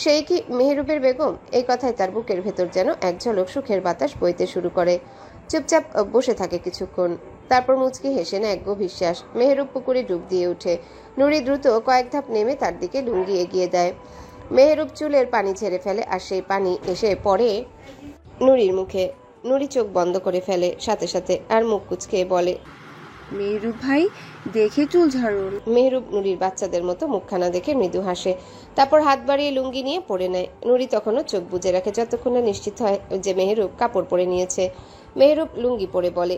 সেই কি মেহেরুবের বেগম? এই কথায় তার বুকের ভেতর যেন এক ঝলক সুখের বাতাস বইতে শুরু করে। চুপচাপ বসে থাকে কিছুক্ষণ, তারপর মুচকি হেসে নেয় এক গভীর শ্বাস। মেহেরুব পুকুরে ডুব দিয়ে ওঠে। নুরি দ্রুত কয়েক ধাপ নেমে তার দিকে লুঙ্গি এগিয়ে দেয়। মেহেরুব চুলের পানি ছেড়ে ফেলে, আর সেই পানি এসে পড়ে নুরির মুখে। নুরি চোখ বন্ধ করে ফেলে সাথে সাথে, আর মুখ কুঁচকে বলে, মেহরুব ভাই দেখে চুল ঝাড়ুন। মেহরুব নুরির বাচ্চাদের মতো মুখখানা দেখে মৃদু হাসে, তারপর হাত বাড়িয়ে লুঙ্গি নিয়ে পরে নেয়। নুরি তখনও চোখ বুজে রাখে যতক্ষণ না নিশ্চিত হয় যে মেহরুব কাপড় পরে নিয়েছে। মেহরুব লুঙ্গি পরে বলে,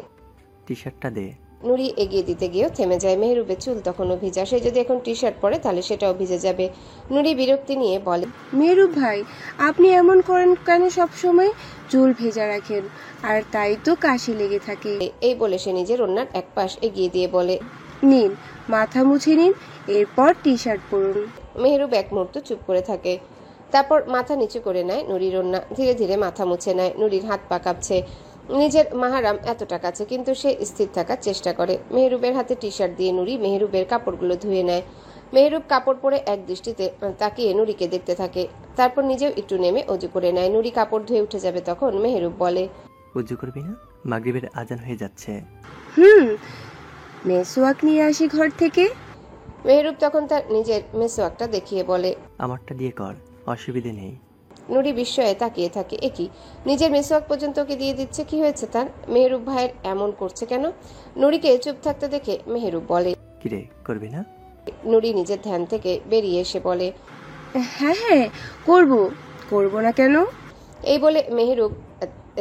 টি শার্টটা দে। নুরি এগিয়ে দিতে গিয়েও থেমে যায়। মেহরুবের চুল তখনও ভিজা, সে যদি এখন টি শার্ট পরে তাহলে সেটাও ভিজে যাবে। নুরি বিরক্তি নিয়ে বলে, মেহরুব ভাই আপনি এমন করেন কেন? সব সময় চুল ভেজা রাখেন, আর তাই তো কাশি লেগে থাকে। এই বলে সে নিজের ওড়নার এক পাশ এগিয়ে দিয়ে বলে, নিন মাথা মুছে নিন, এরপর টি শার্ট পরুন। মেহরুব এক মুহূর্ত চুপ করে থাকে, তারপর মাথা নিচু করে নেয় নুরির ওড়না। ধীরে ধীরে মাথা মুছে নেয়। নুরির হাত পা কাঁপছে। নিজের মাহারাম এতটা কাছে, কিন্তু সে স্থির থাকার চেষ্টা করে। মেহরুবের হাতে টি শার্ট দিয়ে নুরি মেহরুবের কাপড়গুলো ধুয়ে নেয়। মেহরুব কাপড় পরে এক দৃষ্টিতে তাকিয়ে নুরিকে দেখতে থাকে, তারপর নিজেও একটু নেমে অজু করে নেয়। নুরি কাপড় ধুয়ে উঠে যাবে, তখন মেহরুব বলে, উজু করবি না? মাগরিবের আজান হয়ে যাচ্ছে। মেসওয়াক নিয়ে আসি ঘর থেকে। মেহরুব তখন তার নিজের মেসওয়াকটা দেখিয়ে বলে, আমারটা দিয়ে কর, অসুবিধে নেই। নুরি বিস্ময়ে তাকিয়ে থাকে। একই, নিজের মেসওয়াক পর্যন্ত ওকে দিয়ে দিচ্ছে, কি হয়েছে তার? মেহরুব ভাইয়ের এমন করছে কেন? নুরিকে চুপ থাকতে দেখে মেহরুব বলে, কিরে, করবি না? নুরি নিজের ধ্যান থেকে বেরিয়ে এসে বলে, হ্যাঁ হ্যাঁ করবো না কেন? এই বলে মেহরুব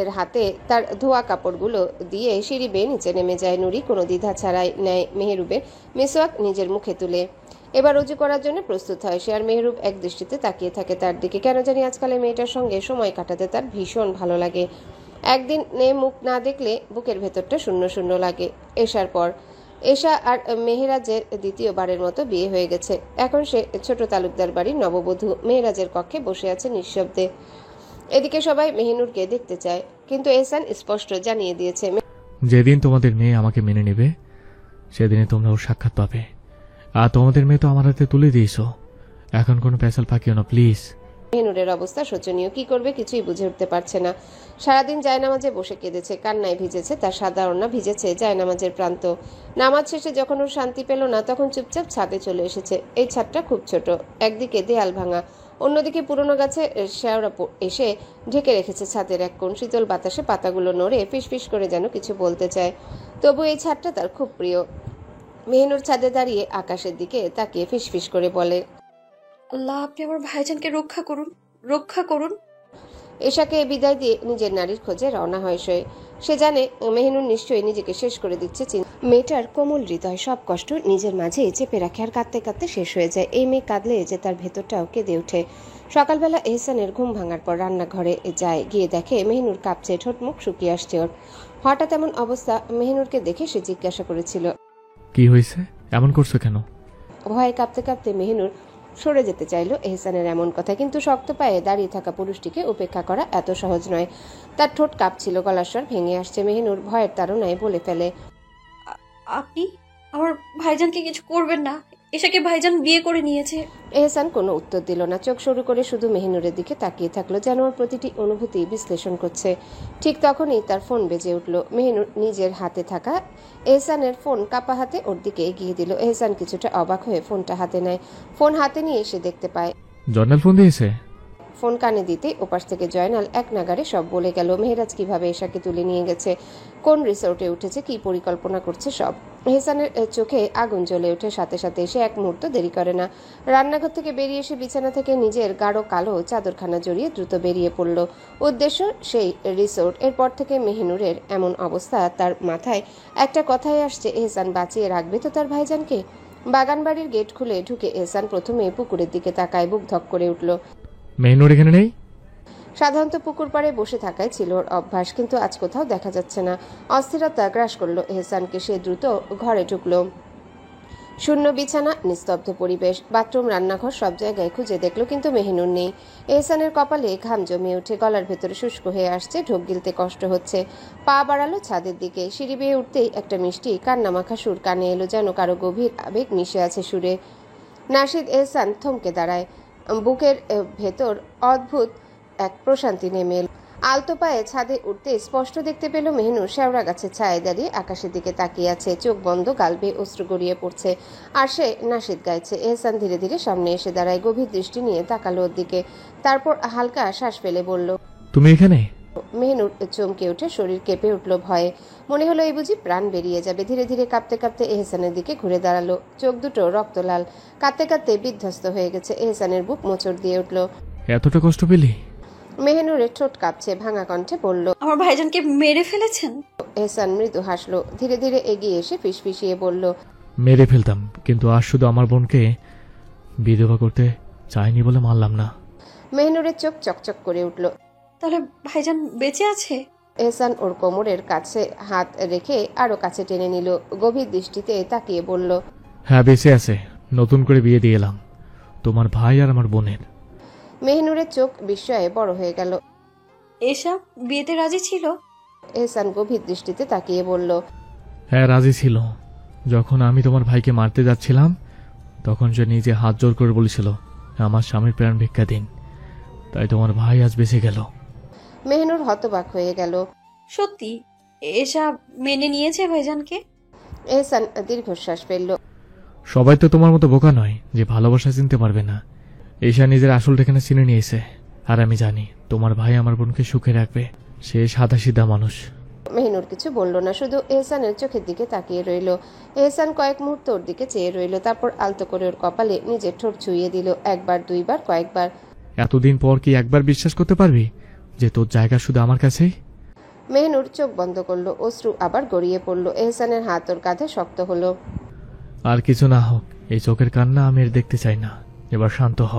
এর হাতে তার ধোয়া কাপড়গুলো দিয়ে সিঁড়ি বেয়ে নিচে নেমে যায়। নুরি কোনো দ্বিধা ছাড়াই নেয় মেহরুবের মেসওয়াক নিজের মুখে তুলে। এবার উজু করার জন্য প্রস্তুত হয় সে, আর মেহরুব এক দৃষ্টিতে তাকিয়ে থাকে তার দিকে। কেন জানি আজকাল এই মেয়েটার সঙ্গে সময় কাটাতে তার ভীষণ ভালো লাগে। একদিন মুখ না দেখলে বুকের ভেতরটা শূন্য শূন্য লাগে। এশার পর এশা আর মেহেরাজের দ্বিতীয়বারের মতো বিয়ে হয়ে গেছে। এখন সে ছোট তালুকদার বাড়ির নববধূ। মেহেরাজের কক্ষে বসে আছে নিঃশব্দে। এদিকে সবাই মেহিনুরকে দেখতে চায়, কিন্তু এহসান স্পষ্ট জানিয়ে দিয়েছে, যেদিন তোমাদের মেয়ে আমাকে মেনে নেবে সেদিনে তোমরা ওর সাক্ষাৎ পাবে। আর তোমাদের মেয়ে তো আমার হাতে তুলে দিয়েছো, এখন কোনো পেশাল ফাঁকিও না প্লিজ। মেহিনুরের অবস্থা শোচনীয়। কি করবে কিছুই বুঝে উঠতে পারছে না। সারাদিন জায়নামাজে বসে কেঁদেছে, কান্নায় ভিজেছে তার সাদা ওড়না, ভিজেছে জায়নামাজের প্রান্ত। নামাজ শেষে যখন ওর শান্তি পেল না, তখন চুপচাপ ছাদে চলে এসেছে। এই ছাদটা খুব ছোট, একদিকে দেয়াল ভাঙা, অন্যদিকে পুরনো গাছে শেওড়া এসে ঢেকে রেখেছে ছাদের এক কোণ। শীতল বাতাসে পাতাগুলো নড়ে ফিসফিস করে যেন কিছু বলতে চায়। তবু এই ছাদটা তার খুব প্রিয়। মেহিনুর ছাদে দাঁড়িয়ে আকাশের দিকে তাকিয়ে ফিসফিস করে বলে, আল্লাহ আপনি আমার ভাইজানকে রক্ষা করুন, রক্ষা করুন। এশাকে বিদায় দিয়ে নিজের নারীর খোঁজে রওনা হয় সে। সে জানে মেহনুর নিশ্চয়ই নিজেকে শেষ করে দিচ্ছে। মেয়েটার কোমল হৃদয় সব কষ্ট নিজের মাঝেই চেপে রাখে আর কাঁদতে কাঁদতে শেষ হয়ে যায়। এই মেয়ে কাঁদলে যে তার ভেতরটাও কেঁদে ওঠে। সকালবেলা এহসানের ঘুম ভাঙার পর রান্নাঘরে যায়, গিয়ে দেখে মেহনুর কাঁপছে, ঠোঁট মুখ শুকিয়ে আসছে ওর। হঠাৎ এমন অবস্থা মেহনুরকে দেখে সে জিজ্ঞাসা করেছিল, কি হয়েছে, এমন করছো কেন? ভয়ে কাঁপতে কাঁপতে মেহনুর সরে যেতে চাইল এহসানের এমন কথা, কিন্তু শক্ত পায়ে দাঁড়িয়ে থাকা পুরুষটিকে উপেক্ষা করা এত সহজ নয়। তার ঠোঁট কাঁপছিল, গলার স্বর ভেঙে আসছে। মেহনুর ভয়ের তাড়নায় বলে ফেলে, আপনি আমার ভাইজানকে কিছু করবেন না, এসাকে ভাইজান বিয়ে করে নিয়েছে। এহসান কোনো উত্তর দিল না, চোখ সরু করে শুধু মেহনুরের দিকে তাকিয়ে থাকলো, যেন ওর প্রতিটি অনুভূতি বিশ্লেষণ করছে। ঠিক তখনই তার ফোন বেজে উঠল। মেহনুর নিজের হাতে থাকা এহসানের ফোন কাপা হাতে ওর দিকে এগিয়ে দিল। এহসান কিছুটা অবাক হয়ে ফোনটা হাতে নেয়। ফোন হাতে নিয়ে এসে দেখতে পায় জয়নাল ফোন দিয়েছে। ফোন কানে দিতে ওপাশ থেকে জয়নাল এক নাগারে সব বলে গেল। মেহরাজ কিভাবে এশাকে তুলে নিয়ে গেছে, কোন রিসোর্টে উঠেছে, কি পরিকল্পনা করছে সব। এহসানের চোখে আগুন জ্বলে ওঠে, সাথে সাথে এসে এক মুহূর্ত দেরি করে না। রান্নাঘর থেকে বেরিয়ে এসে বিছানা থেকে নিজের গাঢ় কালো চাদরখানা জড়িয়ে দ্রুত বেরিয়ে পড়ল। উদ্দেশ্য সেই রিসোর্ট। এরপর থেকে মেহনুরের এমন অবস্থা, তার মাথায় একটা কথাই আসছে, এহসান বাঁচিয়ে রাখবে তো তার ভাইজানকে। বাগানবাড়ির গেট খুলে ঢুকে এহসান প্রথমে পুকুরের দিকে তাকায়, বুক ধক করে উঠল। মেহনুর এখানে নেই? সাধারণত পুকুর পাড়ে বসে থাকাই ছিল ওর অভ্যাস, কিন্তু আজ কোথাও দেখা যাচ্ছে না। অস্থিরতা গ্রাস করলো এহসানকে। সে দ্রুত ঘরে ঢুকলো। শূন্য বিছানা, নিস্তব্ধ পরিবেশ, বাথরুম, রান্নাঘর, সব জায়গায় খুঁজে দেখলো, কিন্তু মেহনুর নেই। এহসানের কপালে ঘাম জমিয়ে উঠে, গলার ভেতরে শুষ্ক হয়ে আসছে, ঢোক গিলতে কষ্ট হচ্ছে। পা বাড়ালো ছাদের দিকে। সিঁড়ি বেয়ে উঠতেই একটা মিষ্টি কান্নামাখা সুর কানে এলো, যেন কারো গভীর আবেগ মিশে আছে সুরে। নাশিদ। এহসান থমকে দাঁড়ায়। বুকের ভেতর অদ্ভুত এক প্রশান্তি নেমে এল। আলতো পায়ে ছাদে উঠতে স্পষ্ট দেখতে পেল মেহনুর শেওড়া গাছের ছায়ে দাঁড়িয়ে আকাশের দিকে তাকিয়ে আছে, চোখ বন্ধ, গাল বেয়ে অশ্রু গড়িয়ে পড়ছে, আর সে নাশিদ গাইছে। এহসান ধীরে ধীরে সামনে এসে দাঁড়ায়, গভীর দৃষ্টি নিয়ে তাকালো ওর দিকে, তারপর হালকা শ্বাস ফেলে বলল, তুমি এখানে? মেহনুর চমকে উঠে শরীর কেঁপে উঠল ভয়ে। মনে হলো এই বুঝি প্রাণ বেরিয়ে যাবে। ধীরে ধীরে কাঁপতে কাঁপতে এহসানের দিকে ঘুরে দাঁড়ালো, চোখ দুটো রক্তলাল, কাঁদতে কাঁদতে বিধ্বস্ত হয়ে গেছে। এহসানের বুক মোচড় দিয়ে উঠল। এতটা কষ্ট পেলি? মেহনুরের ঠোঁট কাঁপছে, ভাঙা কণ্ঠে বলল, আমার ভাইজানকে মেরে ফেলেছেন। এহসান মৃদু হাসলো, ধীরে ধীরে এগিয়ে এসে ফিসফিসিয়ে বলল, মেরে ফেলতাম, কিন্তু আজ শুধু আমার বোনকে বিধবা করতে চাইনি বলে মারলাম না। মেহনুরের চোখ চকচক করে উঠল। তাহলে ভাইজান বেঁচে আছে? এহসান ওর কোমরের কাছে হাত রেখে আরো কাছে টেনে নিল, গভীর দৃষ্টিতে তাকিয়ে বলল, হ্যাঁ বেঁচে আছে, নতুন করে বিয়ে দিয়ে এলাম তোমার ভাই আর আমার বোনের। মেহনুরের চোখ বিস্ময়ে বড় হয়ে গেল। এসব বিয়েতে রাজি ছিল? এহসান গভীর দৃষ্টিতে তাকিয়ে বলল, হ্যাঁ রাজি ছিল। যখন আমি তোমার ভাইকে মারতে যাচ্ছিলাম তখন সে নিজে হাত জোর করে বলেছিল আমার স্বামীর প্রাণ ভিক্ষা দিন, তাই তোমার ভাই আজ বেঁচে গেল। মেহনুর হতবাক হয়ে গেল। সত্যি এসব মেনে নিয়েছে ভাইজানকে? এহসান দীর্ঘশ্বাস ফেলল। সবাই তো তোমার মতো বোকা নয় যে ভালোবাসা চিনতে পারবে না। ঈশা নিজের আসল ঠিকানা চিনে নিয়েছে, আর আমি জানি তোমার ভাই আমার বোনকে সুখে রাখবে। সে সাদাসিধা মানুষ। মেহনুর কিছু বলল না, শুধু এহসানের চোখের দিকে তাকিয়ে রইল। এহসান কয়েক মুহূর্ত ওর দিকে চেয়ে রইল, তারপর আলতো করে ওর কপালে নিজের ঠোঁট ছুঁয়ে দিল, একবার, দুইবার, কয়েকবার। এতদিন পর কি একবার বিশ্বাস করতে পারবি যে তোর জায়গা শুধু আমার কাছেই? মেহনুর চোখ বন্ধ করলো, অশ্রু আবার গড়িয়ে পড়ল। এহসানের হাত ওর কাঁধে শক্ত হলো। আর কিছু না হোক, এই চোখের কান্না আমি আর দেখতে চাই না, এবার শান্ত হ।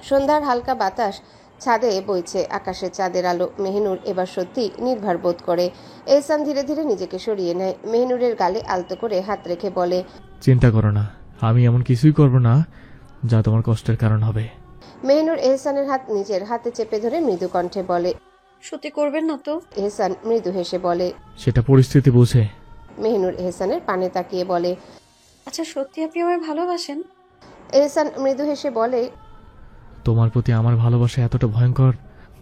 সন্ধ্যার হালকা বাতাস ছাদে বইছে, আকাশে চাঁদের আলো। মেহনুর এবার সত্যি নির্ভর বোধ করে। এহসান ধীরে ধীরে নিজেকে সরিয়ে নেয়, মেহনুরের গালে আলতো করে হাত রেখে বলে, চিন্তা করো না, আমি এমন কিছুই করব না যা তোমার কষ্টের কারণ হবে। মেহনুর এহসানের হাত নিজের হাতে চেপে ধরে মৃদু কণ্ঠে বলে, সত্যি করবেন না তো? এহসান মৃদু হেসে বলে, সেটা পরিস্থিতি বুঝে। মেহনুর এহসানের পানে তাকিয়ে বলে, আচ্ছা সত্যি আপনি আমায় ভালোবাসেন? এহসান মৃদু হেসে বলে, তোমার প্রতি আমার ভালোবাসা এতটা ভয়ঙ্কর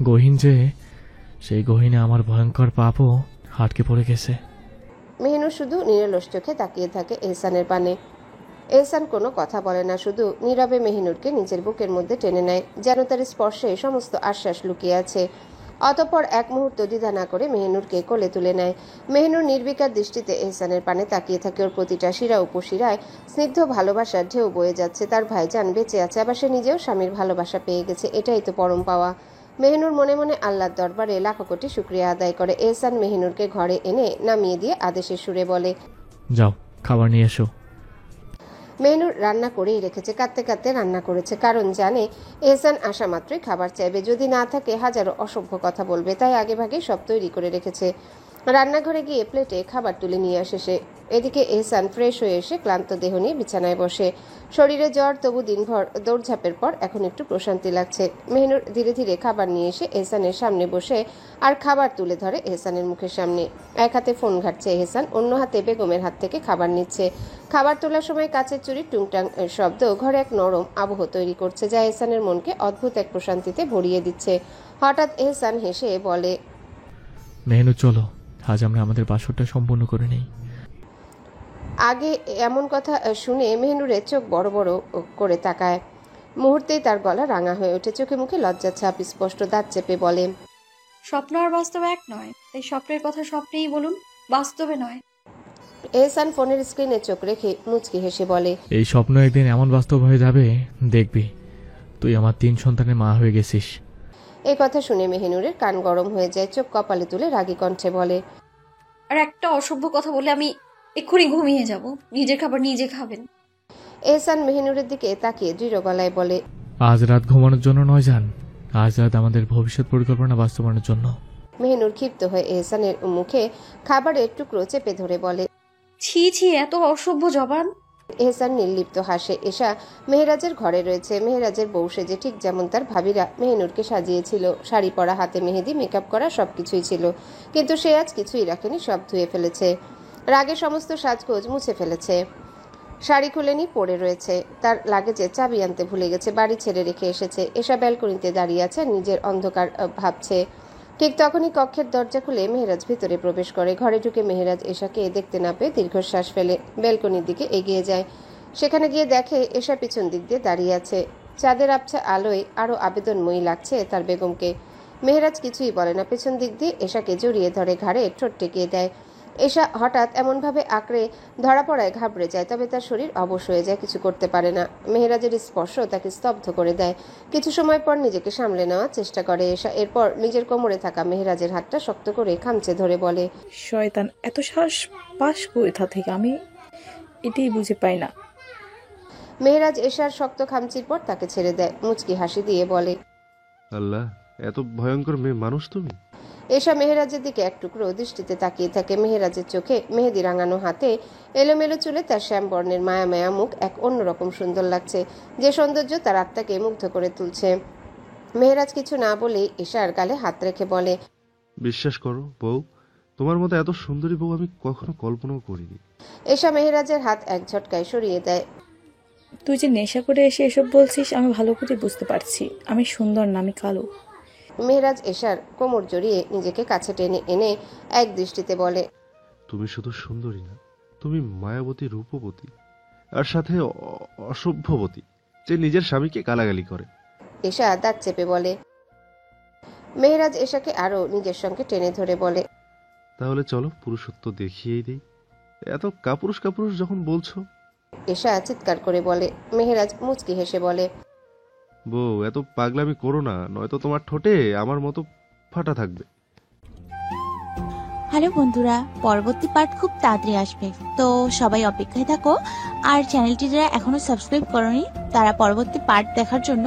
গহীন যে সেই গহীনে আমার ভয়ঙ্কর পাপও হাটকে পড়ে গেছে। মেহনুর শুধু নিরলস চোখে তাকিয়ে থাকে এহসানের পানে। এহসান কোনো কথা বলে না, শুধু নীরবে মেহনুরকে নিজের বুকের মধ্যে টেনে নেয়, যেন তার স্পর্শে সমস্ত আশ্বাস লুকিয়ে আছে। অতঃপর এক মুহূর্ত দ্বিধা না করে মেহনুরকে কোলে তুলে নেয়। মেহনুর নির্বিকার দৃষ্টিতে এহসানের পানে তাকিয়ে থাকে। ওর প্রতিটা শিরা উপশিরায় স্নিগ্ধ ভালোবাসার ঢেউ বয়ে যাচ্ছে। তার ভাইজান বেঁচে আছে, আবার সে নিজেও স্বামীর ভালোবাসা পেয়ে গেছে, এটাই তো পরম পাওয়া। মেহনুর মনে মনে আল্লাহর দরবারে লাখো কোটি শুকরিয়া আদায় করে। এহসান মেহনুরকে ঘরে এনে নামিয়ে দিয়ে আদেশের সুরে বলে, যাও খাবার নিয়ে এসো। মেহনুর রান্না করেই রেখেছে, কাঁদতে কাঁদতে রান্না করেছে, কারণ জানে এহসান আসা মাত্রই খাবার চাইবে, যদি না থাকে হাজারো অসভ্য কথা বলবে, তাই আগেভাগে সব তৈরি করে রেখেছে। রান্নাঘরে গিয়ে প্লেটে খাবার তুলে নিয়ে আসে সে। এদিকে এহসান ফ্রেশ হয়ে এসে ক্লান্ত দেহ নিয়ে বিছানায় বসে। শরীরে জ্বর, তবু দিনভর দৌড়ঝাঁপের পর এখন একটু প্রশান্তি লাগছে। মেহনুর ধীরে ধীরে খাবার নিয়ে এসে এহসানের সামনে বসে আর খাবার তুলে ধরে এহসানের মুখের সামনে। এক হাতে ফোন ঘাটছে এহসান, অন্য হাতে বেগমের হাত থেকে খাবার নিচ্ছে। খাবার তোলার সময় কাচের চুরির টুংটাং শব্দ ঘরে এক নরম আবহ তৈরি করছে, যা এহসানের মনকে অদ্ভুত এক প্রশান্তিতে ভরিয়ে দিচ্ছে। হঠাৎ এহসান হেসে বলে, মেহনুর চলো, আজ আমরা আমাদের বাসরটা সম্পূর্ণ করে নেই। আগে এমন কথা শুনে মেহনুরের চোখ বড় বড় করে তাকায়। মুহূর্তেই তার গলা রাঙা হয়ে ওঠে, চোখে মুখে লজ্জার ছাপ স্পষ্ট, দাঁত চেপে বলে, স্বপ্ন আর বাস্তব এক নয়, তাই স্বপ্নের কথা স্বপ্নেই বলুন, বাস্তবে নয়। এহসান ফোনের স্ক্রিনে চোখ রেখে মুচকি হেসে বলে, এই স্বপ্ন একদিন এমন বাস্তব হয়ে যাবে, দেখবি তুই আমার 3 সন্তানের মা হয়ে গেছিস। এই কথা শুনে মেহনুরের কান গরম হয়ে যায়, চোখ কপালে তুলে রাগী কণ্ঠে বলে, আর একটা অসভ্য কথা বলে আমি এক্ষুনি ঘুমিয়ে যাব, নিজের খাবার নিজে খাবেন। এহসান মেহনুরের দিকে তাকিয়ে দৃঢ় গলায় বলে, আজ রাত ঘুমানোর জন্য নয় জান, আজ রাত আমাদের ভবিষ্যৎ পরিকল্পনা বাস্তবায়নের জন্য। মেহনুর ক্ষিপ্ত হয়ে এহসানের মুখে খাবারের টুকরো চেপে ধরে বলে, ছি ছি, এত অসভ্য জবান। এহসান নির্লিপ্ত হাসে। এশা মেহেরাজের ঘরে রয়েছে। মেহেরাজের বউ সেজে ঠিক যেমন তার ভাবিরা মেহনুরকে সাজিয়েছিল, শাড়ি পরা, হাতে মেহেদি, মেকআপ করা, সবকিছুই ছিল, কিন্তু সে আজ কিছুই রাখেনি, সব ধুয়ে ফেলেছে। রাগে সমস্ত সাজগোজ মুছে ফেলেছে, শাড়ি খুলেনি, পড়ে রয়েছে। তার লাগেজে চাবি আনতে ভুলে গেছে, বাড়ি ছেড়ে রেখে এসেছে। এশা ব্যালকনিতে দাঁড়িয়ে আছে, নিজের অন্ধকার ভাবছে। ঠিক তখনই কক্ষের দরজা খুলে মেহেরাজ ভিতরে প্রবেশ করে। ঘরে ঢুকে মেহেরাজ এশাকে দেখতে না পেয়ে দীর্ঘশ্বাস ফেলে ব্যালকনির দিকে এগিয়ে যায়। সেখানে গিয়ে দেখে এশা পিছন দিক দিয়ে দাঁড়িয়ে আছে। চাঁদের আবছা আলোয় আরও আবেদনময়ী লাগছে তার বেগমকে। মেহেরাজ কিছুই বলে না, পেছন দিক দিয়ে এশাকে জড়িয়ে ধরে, ঘাড়ে ঠোঁট টেকিয়ে দেয়। এশা হঠাৎ এমনভাবে আঁকড়ে ধরা পড়ায় ঘাবড়ে যায়, তবে তার শরীর অবশ হয়ে যায়, কিছু করতে পারে না। মেহেরাজের স্পর্শ তাকে স্তব্ধ করে দেয়। কিছু সময় পর নিজেকে সামলে নেওয়ার চেষ্টা করে এশা। এরপর নিজের কোমরে থাকা মেহেরাজের হাতটা শক্ত করে খামচে ধরে বলে, শয়তান, এত সাহস পাস কোথা থেকে, আমি এটাই বুঝে পাই না। মেহেরাজ এশার শক্ত খামচির পর তাকে ছেড়ে দেয়, মুচকি হাসি দিয়ে বলে, আল্লাহ, এত ভয়ঙ্কর মেয়ে মানুষ তুমি। এশা মেহেরাজের দিকে এক টুকরো দৃষ্টিতে তাকিয়ে থাকে। মেহেরাজের চোখে মেহেদি রাঙানো হাতে, এলোমেলো চুলে তার শ্যাম বর্ণের মায়া মায়া মুখ এক অন্যরকম সুন্দর লাগছে, যে সৌন্দর্য তার আত্মাকে মুগ্ধ করে তুলছে। মেহেরাজ কিছু না বলেই এশার গালে হাত রেখে বলে, বিশ্বাস করো বউ, তোমার মতো এত সুন্দরী বউ আমি কখনো কল্পনাও করিনি। এশা মেহেরাজের হাত এক ঝটকায় সরিয়ে দেয়। তুই যে নেশা করে এসে এসব বলছিস, আমি ভালো করে বুঝতে পারছি। আমি সুন্দর না, আমি কালো। মেহেরাজ এশার কোমর জড়িয়ে নিজেকে কাছে টেনে এনে এক দৃষ্টিতে বলে, তুমি শুধু সুন্দরী না, তুমি মায়াবতী, রূপবতী, আর সাথে অসভ্যবতী, যে নিজের স্বামীকে গালাগালি করে। এশা দাঁত চেপে বলে। মেহেরাজ এশাকে আরো নিজের সঙ্গে টেনে ধরে বলে, তাহলে চলো পুরুষত্ব দেখিয়েই দেই, এত কাপুরুষ কাপুরুষ যখন বলছো। এশা চিৎকার করে বলে। মেহেরাজ মুচকি হেসে বলে, বউ এত পাগলামি করো না, নয়তো তোমার ঠোঁটে আমার মতো ফাটা থাকবে। হ্যালো বন্ধুরা, পরবর্তী পার্ট খুব তাড়াতাড়ি আসবে, তো সবাই অপেক্ষায় থাকো। আর চ্যানেলটি যারা এখনো সাবস্ক্রাইব করোনি, তারা পরবর্তী পার্ট দেখার জন্য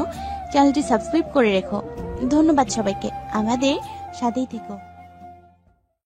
চ্যানেলটি সাবস্ক্রাইব করে রেখো। ধন্যবাদ সবাইকে, আমাদের সাথেই থেকো।